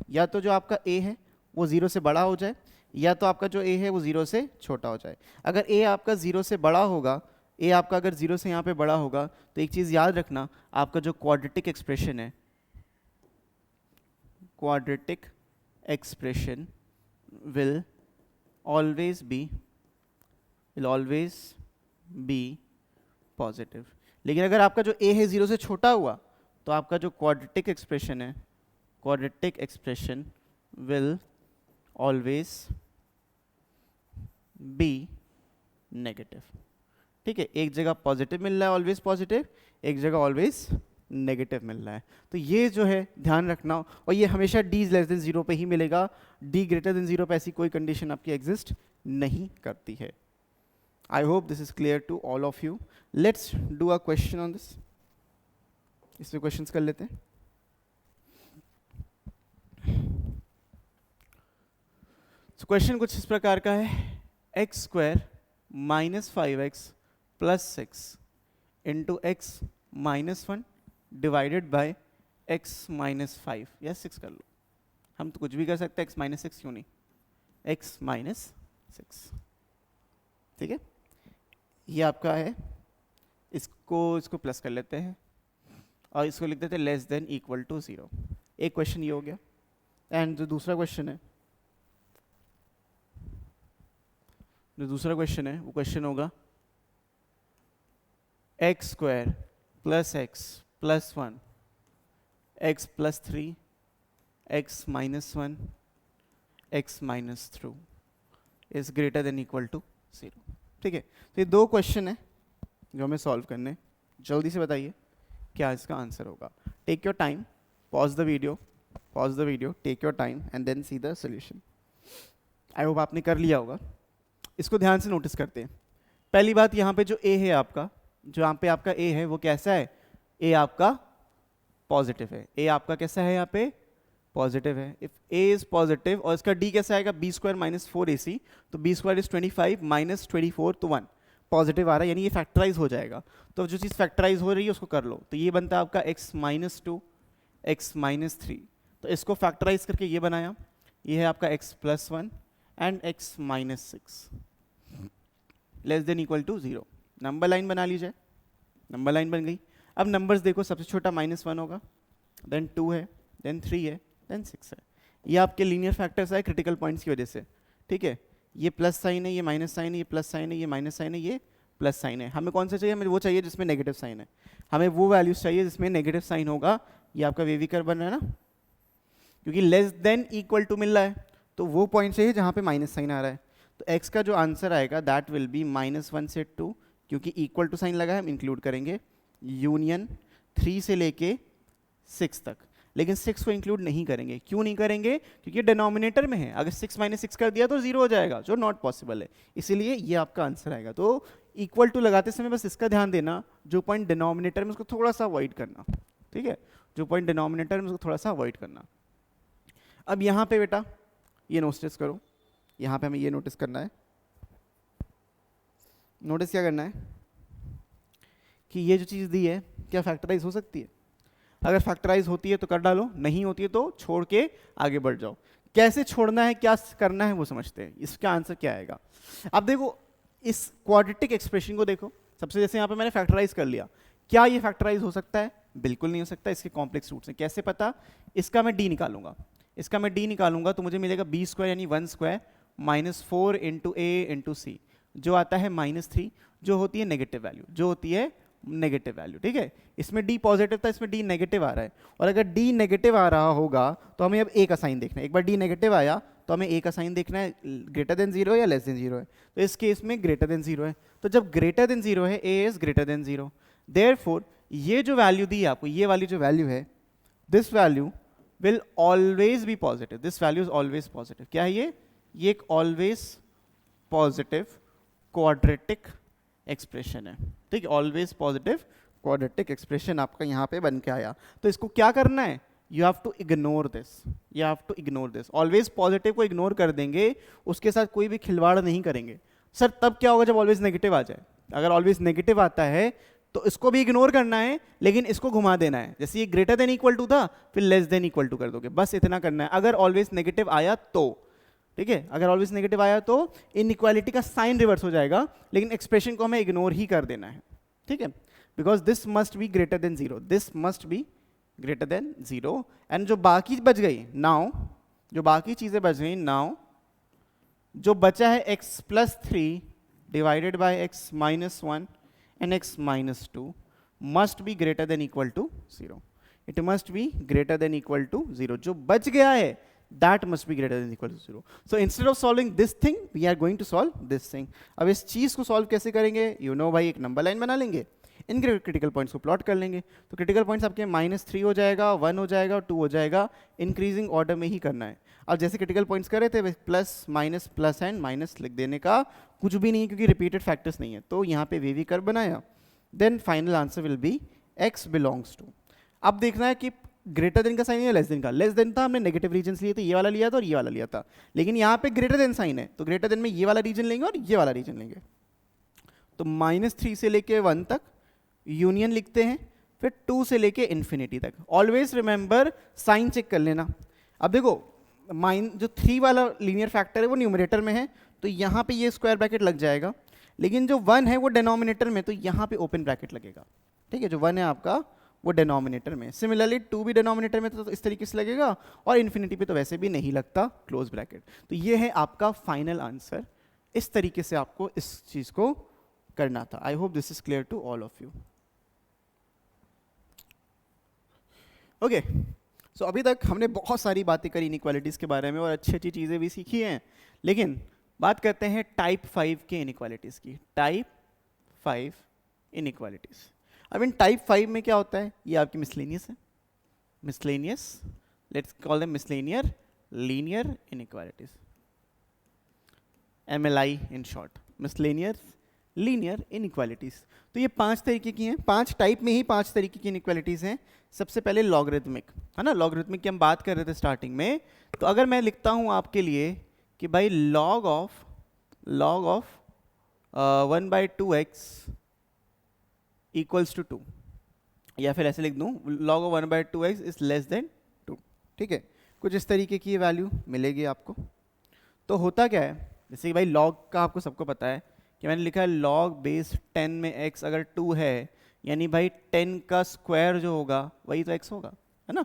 या तो जो आपका a है वो 0 से बड़ा हो जाए, या तो आपका जो a है वो 0 से छोटा हो जाए। अगर a आपका 0 से बड़ा होगा, a आपका अगर 0 से यहाँ पे बड़ा होगा, तो एक चीज़ याद रखना, आपका जो क्वाड्रेटिक एक्सप्रेशन है, quadratic expression will always be positive. लेकिन अगर आपका जो a है 0 से छोटा हुआ, तो आपका जो क्वाड्रेटिक एक्सप्रेशन है, quadratic expression will always B negative, ठीक है। एक जगह पॉजिटिव मिल रहा है ऑलवेज पॉजिटिव, एक जगह ऑलवेज नेगेटिव मिल रहा है। तो ये जो है ध्यान रखना, और ये हमेशा d लेस देन 0 पे ही मिलेगा। d ग्रेटर देन 0 पे ऐसी कोई कंडीशन आपकी एग्जिस्ट नहीं करती है। I hope this is clear to all of you. Let's do a question on this. इसमें क्वेश्चंस कर लेते हैं। तो क्वेश्चन कुछ इस प्रकार का है, x square minus 5x plus 6 into x minus 1 divided by x minus 5 या 6 कर लो, हम तो कुछ भी कर सकते हैं। x माइनस 6 क्यों नहीं, x माइनस 6, ठीक है। ये आपका है, इसको प्लस कर लेते हैं और इसको लिख देते हैं लेस देन इक्वल टू 0। एक क्वेश्चन ये हो गया। एंड जो दूसरा क्वेश्चन है, वो क्वेश्चन होगा x square plus x plus 1 x plus 3 x minus 1 x minus 3 is greater than equal to 0, ठीक है। तो ये दो क्वेश्चन है जो हमें सॉल्व करने हैं। जल्दी से बताइए क्या इसका आंसर होगा। Take your time, pause the video, take your time and then see the solution. I hope आपने कर लिया होगा। इसको ध्यान से नोटिस करते हैं। पहली बात, यहाँ पे जो a है आपका, जो यहाँ पे आपका a है वो कैसा है, a आपका पॉजिटिव है। a आपका कैसा है, यहाँ पे पॉजिटिव है। इफ a इज पॉजिटिव, और इसका d कैसा आएगा, b स्क्वायर माइनस 4ac, तो b स्क्वायर इज 25 माइनस 24 तो 1 पॉजिटिव आ रहा है, यानी ये फैक्टराइज हो जाएगा। तो जो चीज़ फैक्टराइज हो रही है उसको कर लो। तो ये बनता है आपका x माइनस 2 एक्स माइनस 3, तो इसको फैक्टराइज करके ये बनाया, ये है आपका x plus 1 and x minus 6 less than equal to 0। Number line बना लीजिए, नंबर लाइन बन गई। अब नंबर्स देखो, सबसे छोटा माइनस 1 होगा, देन 2 है, देन 3 है, देन 6 है। ये आपके लीनियर फैक्टर्स है क्रिटिकल पॉइंट्स की वजह से, ठीक है। ये प्लस साइन है, ये माइनस साइन है, ये प्लस साइन है, ये माइनस साइन है, ये प्लस साइन है। हमें कौन सा चाहिए, हमें वो चाहिए जिसमें नेगेटिव साइन है। हमें वो वैल्यूज चाहिए जिसमें नेगेटिव साइन होगा। ये आपका वेवी कर्व बन रहा है ना, क्योंकि लेस देन इक्वल टू मिल रहा है, तो वो पॉइंट चाहिए जहाँ पे माइनस साइन आ रहा है। तो x का जो आंसर आएगा दैट विल बी -1 से 2, क्योंकि इक्वल टू साइन लगा है हम इंक्लूड करेंगे, यूनियन 3 से लेके 6 तक। लेकिन 6 को इंक्लूड नहीं करेंगे। क्यों नहीं करेंगे, क्योंकि डिनोमिनेटर में है। अगर 6 माइनस 6 कर दिया तो 0 हो जाएगा, जो नॉट पॉसिबल है। इसीलिए ये आपका आंसर आएगा। तो इक्वल टू लगाते समय बस इसका ध्यान देना, जो पॉइंट डिनोमिनेटर में उसको थोड़ा सा अवॉइड करना, ठीक है। जो पॉइंट डिनोमिनेटर में उसको थोड़ा सा अवॉइड करना। अब यहाँ पे बेटा ये नोटिस करो, यहाँ पे हमें ये नोटिस करना है। नोटिस क्या करना है कि ये जो चीज़ दी है क्या फैक्टराइज हो सकती है। अगर फैक्टराइज होती है तो कर डालो, नहीं होती है तो छोड़ के आगे बढ़ जाओ। कैसे छोड़ना है, क्या करना है वो समझते हैं। इसका आंसर क्या आएगा। अब देखो इस क्वाड्रेटिक एक्सप्रेशन को देखो, सबसे जैसे यहाँ पे मैंने फैक्टराइज कर लिया, क्या ये फैक्टराइज हो सकता है, बिल्कुल नहीं हो सकता। इसके कॉम्प्लेक्स रूट्स हैं, कैसे पता, इसका मैं डी निकालूंगा, इसका मैं डी निकालूंगा तो मुझे मिलेगा बी स्क्वायर यानी 1 स्क्वायर माइनस 4 इंटू ए इंटू सी, जो आता है -3, जो होती है नेगेटिव वैल्यू, जो होती है नेगेटिव वैल्यू, ठीक है। इसमें डी पॉजिटिव था, इसमें डी नेगेटिव आ रहा है। और अगर डी नेगेटिव आ रहा होगा तो हमें अब ए का साइन देखना है। एक बार डी नेगेटिव आया तो हमें ए का साइन देखना है ग्रेटर देन 0 या लेस देन 0 है, तो इस केस में ग्रेटर देन 0 है, तो जब ग्रेटर देन 0 है ए इज ग्रेटर देन 0, देयरफॉर ये जो वैल्यू दी है आपको, ये वाली जो वैल्यू है, this value will always be positive, this value is always positive. क्या है ये एक ऑलवेज पॉजिटिव क्वाड्रेटिक एक्सप्रेशन है, ठीक है, ऑलवेज पॉजिटिव क्वाड्रेटिक एक्सप्रेशन आपका यहाँ पे बन के आया। तो इसको क्या करना है, you have to ignore this, you have to ignore this, always positive को इग्नोर कर देंगे, उसके साथ कोई भी खिलवाड़ नहीं करेंगे। सर तब क्या होगा जब ऑलवेज नेगेटिव आ जाए, अगर ऑलवेज नेगेटिव आता है तो इसको भी इग्नोर करना है, लेकिन इसको घुमा देना है, जैसे ये ग्रेटर देन इक्वल टू था फिर लेस देन इक्वल टू कर दोगे, बस इतना करना है। अगर ऑलवेज नेगेटिव आया तो, ठीक है, अगर ऑलवेज नेगेटिव आया तो इनइक्वालिटी का साइन रिवर्स हो जाएगा, लेकिन एक्सप्रेशन को हमें इग्नोर ही कर देना है, ठीक है, because this must be greater then 0, this must be greater then 0, and जो बाकी बच गई नाउ, जो बाकी चीजें बच गई नाउ, जो बचा है x plus 3 divided by x minus 1 and x minus 2 must be greater than equal to 0. It must be greater than equal to 0. जो बच गया है that must be greater than equal to 0. So instead of solving this thing, we are going to solve this thing. अब इस चीज को solve कैसे करेंगे, you know भाई, एक नंबर लाइन बना लेंगे, इन क्रिटिकल पॉइंट्स को प्लॉट कर लेंगे, तो क्रिटिकल पॉइंट्स आपके -3 हो जाएगा, 1 हो जाएगा, 2 हो जाएगा, इंक्रीजिंग ऑर्डर में ही करना है। अब जैसे क्रिटिकल पॉइंट्स कर रहे थे प्लस माइनस एंड माइनस लिख देने का कुछ भी नहीं, क्योंकि रिपीटेड फैक्टर्स नहीं है, तो यहाँ पे वी कर्व बनाया, then final answer will be x belongs to. अब देखना है कि ग्रेटर देन का साइन है लेस देन का, लेस देन था हमने नेगेटिव रीजन लिए थे, ये वाला लिया था और ये वाला लिया था, लेकिन यहाँ पे ग्रेटर देन साइन है, तो ग्रेटर देन में ये वाला रीजन लेंगे और ये वाला रीजन लेंगे, तो -3 से लेके 1 तक यूनियन लिखते हैं, फिर 2 से लेके इन्फिनिटी तक। ऑलवेज रिमेंबर साइन चेक कर लेना। अब देखो जो 3 वाला लीनियर फैक्टर है वो न्यूमरेटर में है, तो यहाँ पे ये स्क्वायर ब्रैकेट लग जाएगा, लेकिन जो 1 है वो डिनोमिनेटर में, तो यहाँ पे ओपन ब्रैकेट लगेगा, ठीक है, जो 1 है आपका वो डिनोमिनेटर में। सिमिलरली 2 भी डिनोमिनेटर में, तो इस तरीके से लगेगा, और इन्फिनिटी पे तो वैसे भी नहीं लगता क्लोज ब्रैकेट। तो ये है आपका फाइनल आंसर, इस तरीके से आपको इस चीज को करना था। I hope this is clear to all of you. Okay, so अभी तक हमने बहुत सारी बातें करी इनइक्वालिटीज के बारे में और अच्छी अच्छी चीजें भी सीखी हैं, लेकिन बात करते हैं टाइप 5 के इनइक्वालिटीज की। Type 5 inequalities. अब इन टाइप 5 में क्या होता है, ये आपकी मिसलेनियस है, miscellaneous, let's call them miscellaneous linear inequalities, MLI in short, miscellaneous linear inequalities. तो ये 5 तरीके की हैं, 5 टाइप में ही 5 तरीके की इनइक्वालिटीज हैं। सबसे पहले लॉगरिथमिक, है ना, लॉगरिथमिक की हम बात कर रहे थे स्टार्टिंग में, तो अगर मैं लिखता हूं आपके लिए कि भाई log of 1/2x equals to 2, या फिर ऐसे लिख दूं log of 1/2x is less then 2, ठीक है, कुछ इस तरीके की वैल्यू मिलेगी आपको। तो होता क्या है, जैसे कि भाई log का आपको सबको पता है कि मैंने लिखा है log बेस 10 में x अगर 2 है, यानी भाई 10 का स्क्वायर जो होगा वही तो x होगा, है ना,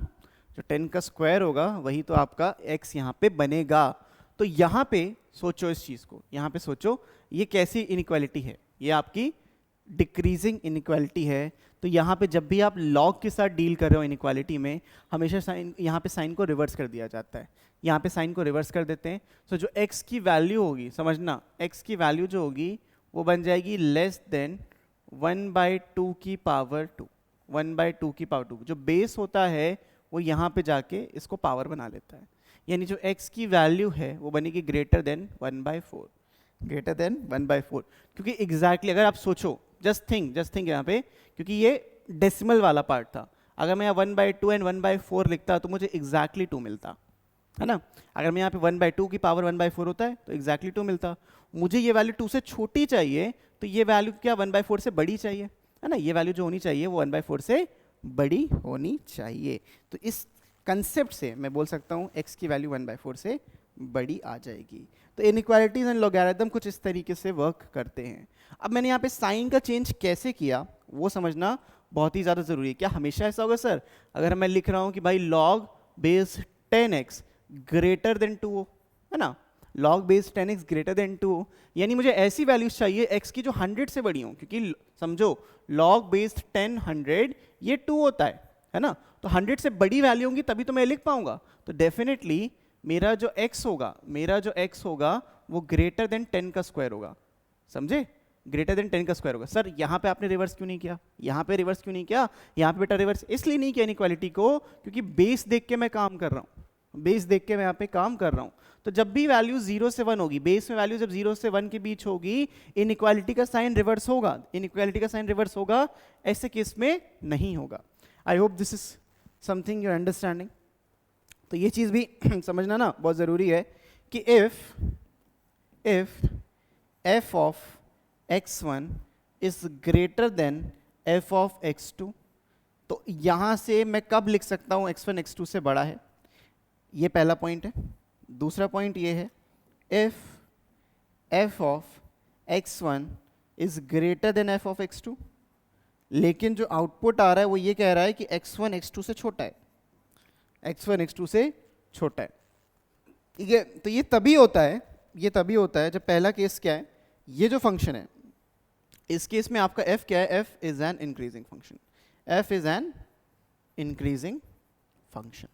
जो 10 का स्क्वायर होगा वही तो आपका x यहाँ पे बनेगा। तो यहाँ पे सोचो इस चीज को, यहाँ पे सोचो ये कैसी इनइक्वालिटी है, ये आपकी डिक्रीजिंग इनइक्वालिटी है। तो यहाँ पे जब भी आप लॉग के साथ डील कर रहे हो इनइक्वालिटी में, हमेशा साइन, यहाँ पे साइन को रिवर्स कर दिया जाता है, यहाँ पे साइन को रिवर्स कर देते हैं। तो जो x की वैल्यू होगी, समझना, x की वैल्यू जो होगी वो बन जाएगी लेस देन 1/2 की पावर 2, 1/2 की पावर 2। जो बेस होता है वो यहाँ पे जाके इसको पावर बना लेता है, यानी जो x की वैल्यू है वो बनेगी ग्रेटर देन 1/4, ग्रेटर देन 1/4। क्योंकि एग्जैक्टली अगर आप सोचो, जस्ट थिंक यहाँ पे, क्योंकि ये डेसिमल वाला पार्ट था, अगर मैं यहाँ 1/2 एंड 1/4 लिखता तो मुझे एग्जैक्टली 2 मिलता, है ना। अगर मैं यहाँ पे 1/2 की पावर 1/4 होता है तो एग्जैक्टली 2 मिलता। मुझे ये वैल्यू 2 से छोटी चाहिए, तो ये वैल्यू क्या 1/4 से बड़ी चाहिए, है ना, ये वैल्यू जो होनी चाहिए वो 1/4 से बड़ी होनी चाहिए। तो इस कंसेप्ट से मैं बोल सकता हूँ x की वैल्यू 1/4 से बड़ी आ जाएगी। तो इनइक्वालिटीज एंड लॉगरिथम कुछ इस तरीके से वर्क करते हैं। अब मैंने यहाँ पे साइन का चेंज कैसे किया वो समझना बहुत ही ज़्यादा ज़रूरी है। क्या हमेशा ऐसा होगा सर, अगर मैं लिख रहा हूँ कि भाई log base 10x greater than 2, है ना, log base 10x greater than 2, यानी मुझे ऐसी वैल्यूज चाहिए x की जो 100 से बड़ी हो, क्योंकि समझो log बेस 10 100 ये 2 होता है ना, तो 100 से बड़ी वैल्यू होंगी तभी तो मैं लिख पाऊंगा। तो डेफिनेटली मेरा जो x होगा वो ग्रेटर देन 10 का स्क्वायर होगा, समझे? ग्रेटर देन 10 का स्क्वायर होगा। सर यहाँ पे आपने रिवर्स क्यों नहीं किया? यहाँ पे रिवर्स क्यों नहीं किया? यहाँ पे बेटा रिवर्स इसलिए नहीं किया इनइक्वालिटी को, क्योंकि बेस देख के मैं काम कर रहा हूँ, बेस देख के मैं यहाँ पे काम कर रहा हूँ। तो जब भी वैल्यू 0 से 1 होगी, बेस में वैल्यू जब 0 से 1 के बीच होगी, इनइक्वालिटी का साइन रिवर्स होगा, इनइक्वालिटी का साइन रिवर्स होगा, ऐसे केस में नहीं होगा। आई hope this is something you understanding. तो ये चीज़ भी समझना ना बहुत ज़रूरी है कि if f of x1 is greater than f of x2, तो यहाँ से मैं कब लिख सकता हूँ x1 x2 से बड़ा है? ये पहला पॉइंट है। दूसरा पॉइंट ये है, if f of x1 is greater than f of x2, लेकिन जो आउटपुट आ रहा है वो ये कह रहा है कि x1 x2 से छोटा है, x1 x2 से छोटा है, ठीक है? तो ये तभी होता है जब पहला केस क्या है, ये जो फंक्शन है इस केस में आपका f क्या है? f is an increasing function, f is an increasing function,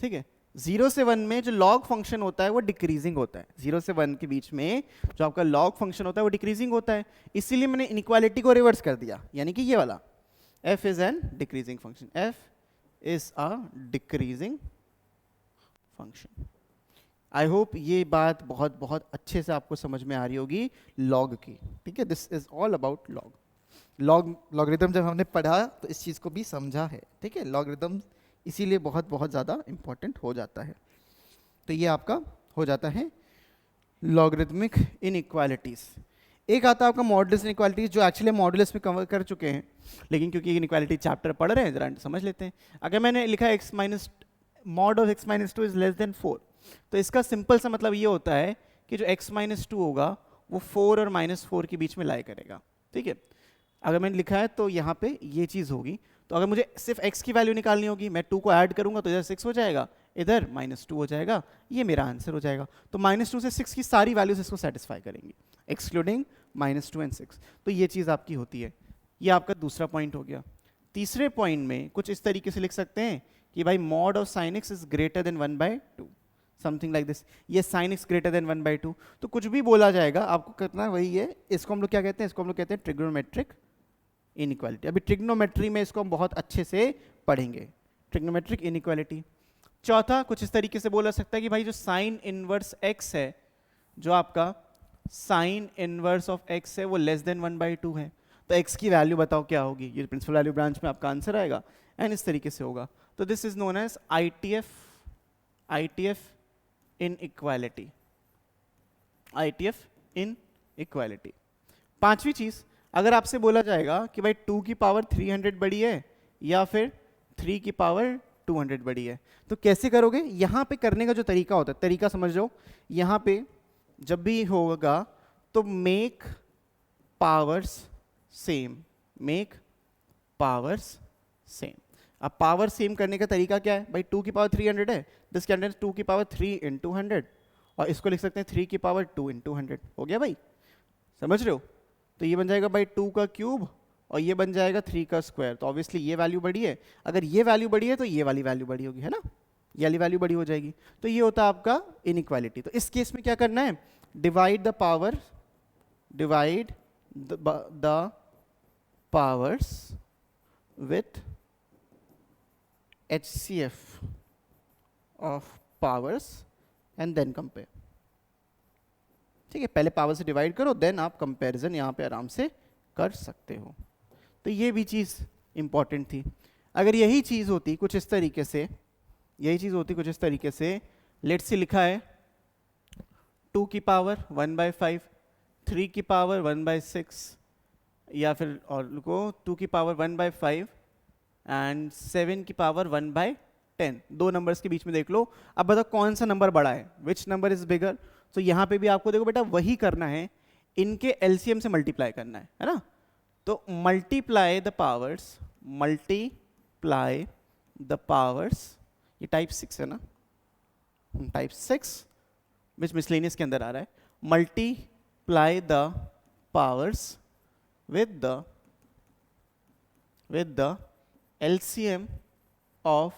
ठीक है? 0 से 1 में जो लॉग फंक्शन होता है वो डिक्रीजिंग होता है, 0 से 1 के बीच में जो आपका लॉग फंक्शन होता है वो डिक्रीजिंग होता है, इसीलिए मैंने इनइक्वालिटी को रिवर्स कर दिया, यानी कि ये वाला f is an decreasing function, f is a decreasing function. I hope ये बात बहुत बहुत अच्छे से आपको समझ में आ रही होगी लॉग की, ठीक है? This is all about logarithm जब हमने पढ़ा तो इस चीज़ को भी समझा है, ठीक है? लॉगरिथम इसीलिए बहुत बहुत ज़्यादा इंपॉर्टेंट हो जाता है। तो ये आपका हो जाता है लॉगरिथमिक इनइक्वालिटीज़। एक आता है आपका मॉडुलस इनइक्वालिटीज़, जो एक्चुअली मॉडुलस में कवर कर चुके हैं, लेकिन क्योंकि इनइक्वालिटी चैप्टर पढ़ रहे हैं जरा समझ लेते हैं। अगर मैंने लिखा है mod of x minus 2 is less than 4, तो इसका सिंपल सा मतलब ये होता है कि जो x minus 2 होगा वो 4 और -4 के बीच में लाई करेगा, ठीक है? अगर मैंने लिखा है तो यहाँ पे ये चीज़ होगी। तो अगर मुझे सिर्फ x की वैल्यू निकालनी होगी, मैं 2 को ऐड करूंगा तो इधर 6 हो जाएगा, इधर -2 हो जाएगा, ये मेरा आंसर हो जाएगा। तो -2 से 6 की सारी वैल्यूज इसको सेटिस्फाई करेंगी, एक्सक्लूडिंग -2 एंड 6। तो ये चीज़ आपकी होती है। ये आपका दूसरा पॉइंट हो गया। तीसरे पॉइंट में कुछ इस तरीके से लिख सकते हैं कि भाई mod of sin x is greater then 1/2, something like this. ये sin x ग्रेटर देन 1/2, तो कुछ भी बोला जाएगा आपको करना वही है। इसको हम लोग क्या कहते हैं? इसको हम लोग कहते हैं ट्रिग्नोमेट्रिक इनइक्वालिटी। अभी ट्रिग्नोमेट्री में इसको हम बहुत अच्छे से पढ़ेंगे, ट्रिग्नोमेट्रिक इनइक्वालिटी। चौथा कुछ इस तरीके से बोला सकता है कि भाई जो साइन इनवर्स x है, जो आपका साइन इनवर्स ऑफ x है वो लेस देन 1/2 है, तो x की वैल्यू बताओ क्या होगी? ये प्रिंसिपल वैल्यू ब्रांच में आपका आंसर आएगा एंड इस तरीके से होगा। तो this is known as ITF inequality, ITF inequality. पांचवी चीज, अगर आपसे बोला जाएगा कि भाई 2 की पावर 300 बड़ी है या फिर 3 की पावर 200 बड़ी है, तो कैसे करोगे? यहाँ पे करने का जो तरीका होता है, तरीका समझ जाओ। यहाँ पे जब भी होगा तो make powers same, make powers same. अब पावर सेम करने का तरीका क्या है? भाई 2 की पावर 300 है, दिस कैन 2 की पावर 3 into 100, और इसको लिख सकते हैं 3 की पावर 2 into 100। हो गया भाई, समझ रहे हो? तो ये बन जाएगा भाई 2 का क्यूब और ये बन जाएगा 3 का स्क्वायर। तो ऑब्वियसली ये वैल्यू बड़ी है, अगर ये वैल्यू बड़ी है तो ये वाली वैल्यू बड़ी होगी, है ना? ये वाली वैल्यू बड़ी हो जाएगी। तो ये होता है आपका इनइक्वालिटी। तो इस केस में क्या करना है? Divide the powers with HCF of powers and then compare, ठीक है? पहले पावर से डिवाइड करो, देन आप कंपैरिजन यहाँ पे आराम से कर सकते हो। तो ये भी चीज़ इंपॉर्टेंट थी। अगर यही चीज़ होती कुछ इस तरीके से, लेट्स से लिखा है 2 की पावर 1/5, 3 की पावर 1/6, या फिर और को 2 की पावर 1/5 एंड 7 की पावर 1/10, दो नंबर्स के बीच में देख लो। अब बताओ कौन सा नंबर बड़ा है, विच नंबर इज बिगर? तो यहाँ पे भी आपको देखो बेटा वही करना है, इनके एलसीएम से मल्टीप्लाई करना है ना? तो मल्टीप्लाई द पावर्स, ये टाइप 6 है ना, टाइप 6 विच मिसलेनियस के अंदर आ रहा है। Multiply the powers with the LCM of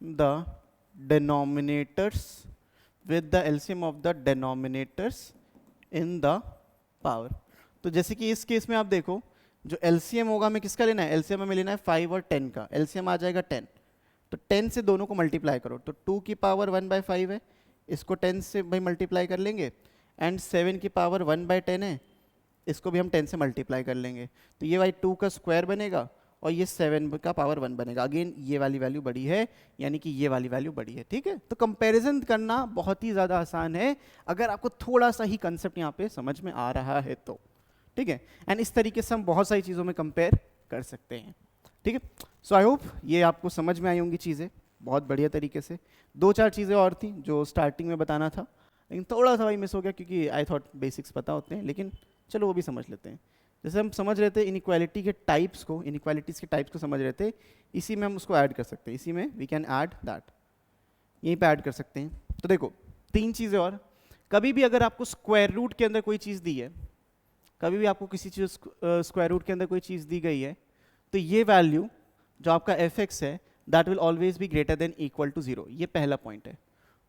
the denominators with the LCM of the denominators in the power। तो जैसे कि इस केस में आप देखो, जो LCM होगा हमें किसका लेना है, LCM हमें लेना है 5 और 10 का। LCM आ जाएगा 10, तो 10 से दोनों को मल्टीप्लाई करो, तो 2 की पावर 1/5 है, इसको 10 से भाई मल्टीप्लाई कर लेंगे, एंड 7 की पावर 1/10 है, इसको भी हम 10 से मल्टीप्लाई कर लेंगे, तो ये भाई 2 का स्क्वायर बनेगा और ये 7 का पावर 1 बनेगा। अगेन ये वाली वैल्यू बड़ी है, यानी कि ये वाली वैल्यू बड़ी है, ठीक है। तो कंपैरिजन करना बहुत ही ज़्यादा आसान है अगर आपको थोड़ा सा ही कंसेप्ट यहाँ पे समझ में आ रहा है तो, ठीक है। एंड इस तरीके से हम बहुत सारी चीज़ों में कंपेयर कर सकते हैं, ठीक है। सो आई होप ये आपको समझ में आई होंगी चीज़ें बहुत बढ़िया तरीके से। 2-4 चीज़ें और थी जो स्टार्टिंग में बताना था, लेकिन थोड़ा सा भाई मिस हो गया क्योंकि आई थॉट बेसिक्स पता होते हैं, लेकिन चलो वो भी समझ लेते हैं। जैसे हम समझ रहे थे इनइक्वालिटी के टाइप्स को, इनइक्वालिटीज़ के टाइप्स को समझ रहे थे, इसी में हम उसको ऐड कर सकते हैं, इसी में वी कैन ऐड दैट, यहीं पे ऐड कर सकते हैं। तो देखो 3 चीज़ें और, कभी भी अगर आपको स्क्वायर रूट के अंदर कोई चीज़ दी है, कभी भी आपको किसी चीज़ स्क्वायर रूट के अंदर कोई चीज़ दी गई है, तो ये वैल्यू जो आपका fx है that will always be greater than equal to 0, ये पहला पॉइंट है।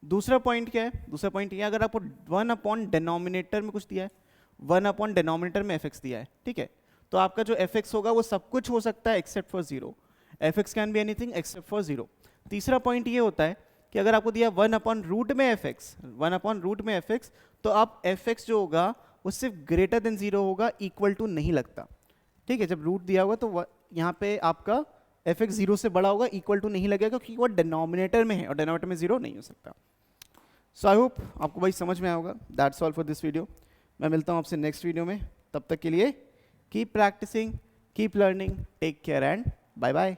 दूसरा पॉइंट क्या है, दूसरा पॉइंट ये अगर आपको 1 अपॉन डिनोमिनेटर में कुछ दिया है, 1 अपॉन डिनोमिनेटर में fx दिया है, ठीक है, तो आपका जो fx होगा वो सब कुछ हो सकता है except for 0, fx can be anything except for 0। तीसरा पॉइंट ये होता है कि अगर आपको दिया 1 अपॉन रूट में fx, 1 अपॉन रूट में fx, तो आप fx जो होगा वो सिर्फ ग्रेटर देन 0 होगा, इक्वल टू नहीं लगता, ठीक है। जब रूट दिया होगा तो यहाँ पे आपका fx 0 से बड़ा होगा, इक्वल टू नहीं लगेगा क्योंकि वो डिनोमिनेटर में है और डिनोमिनेटर में 0 नहीं हो सकता। सो आई होप आपको भाई समझ में आएगा। That's all for this video. मैं मिलता हूँ आपसे नेक्स्ट वीडियो में, तब तक के लिए keep practicing, keep learning, take care and bye bye.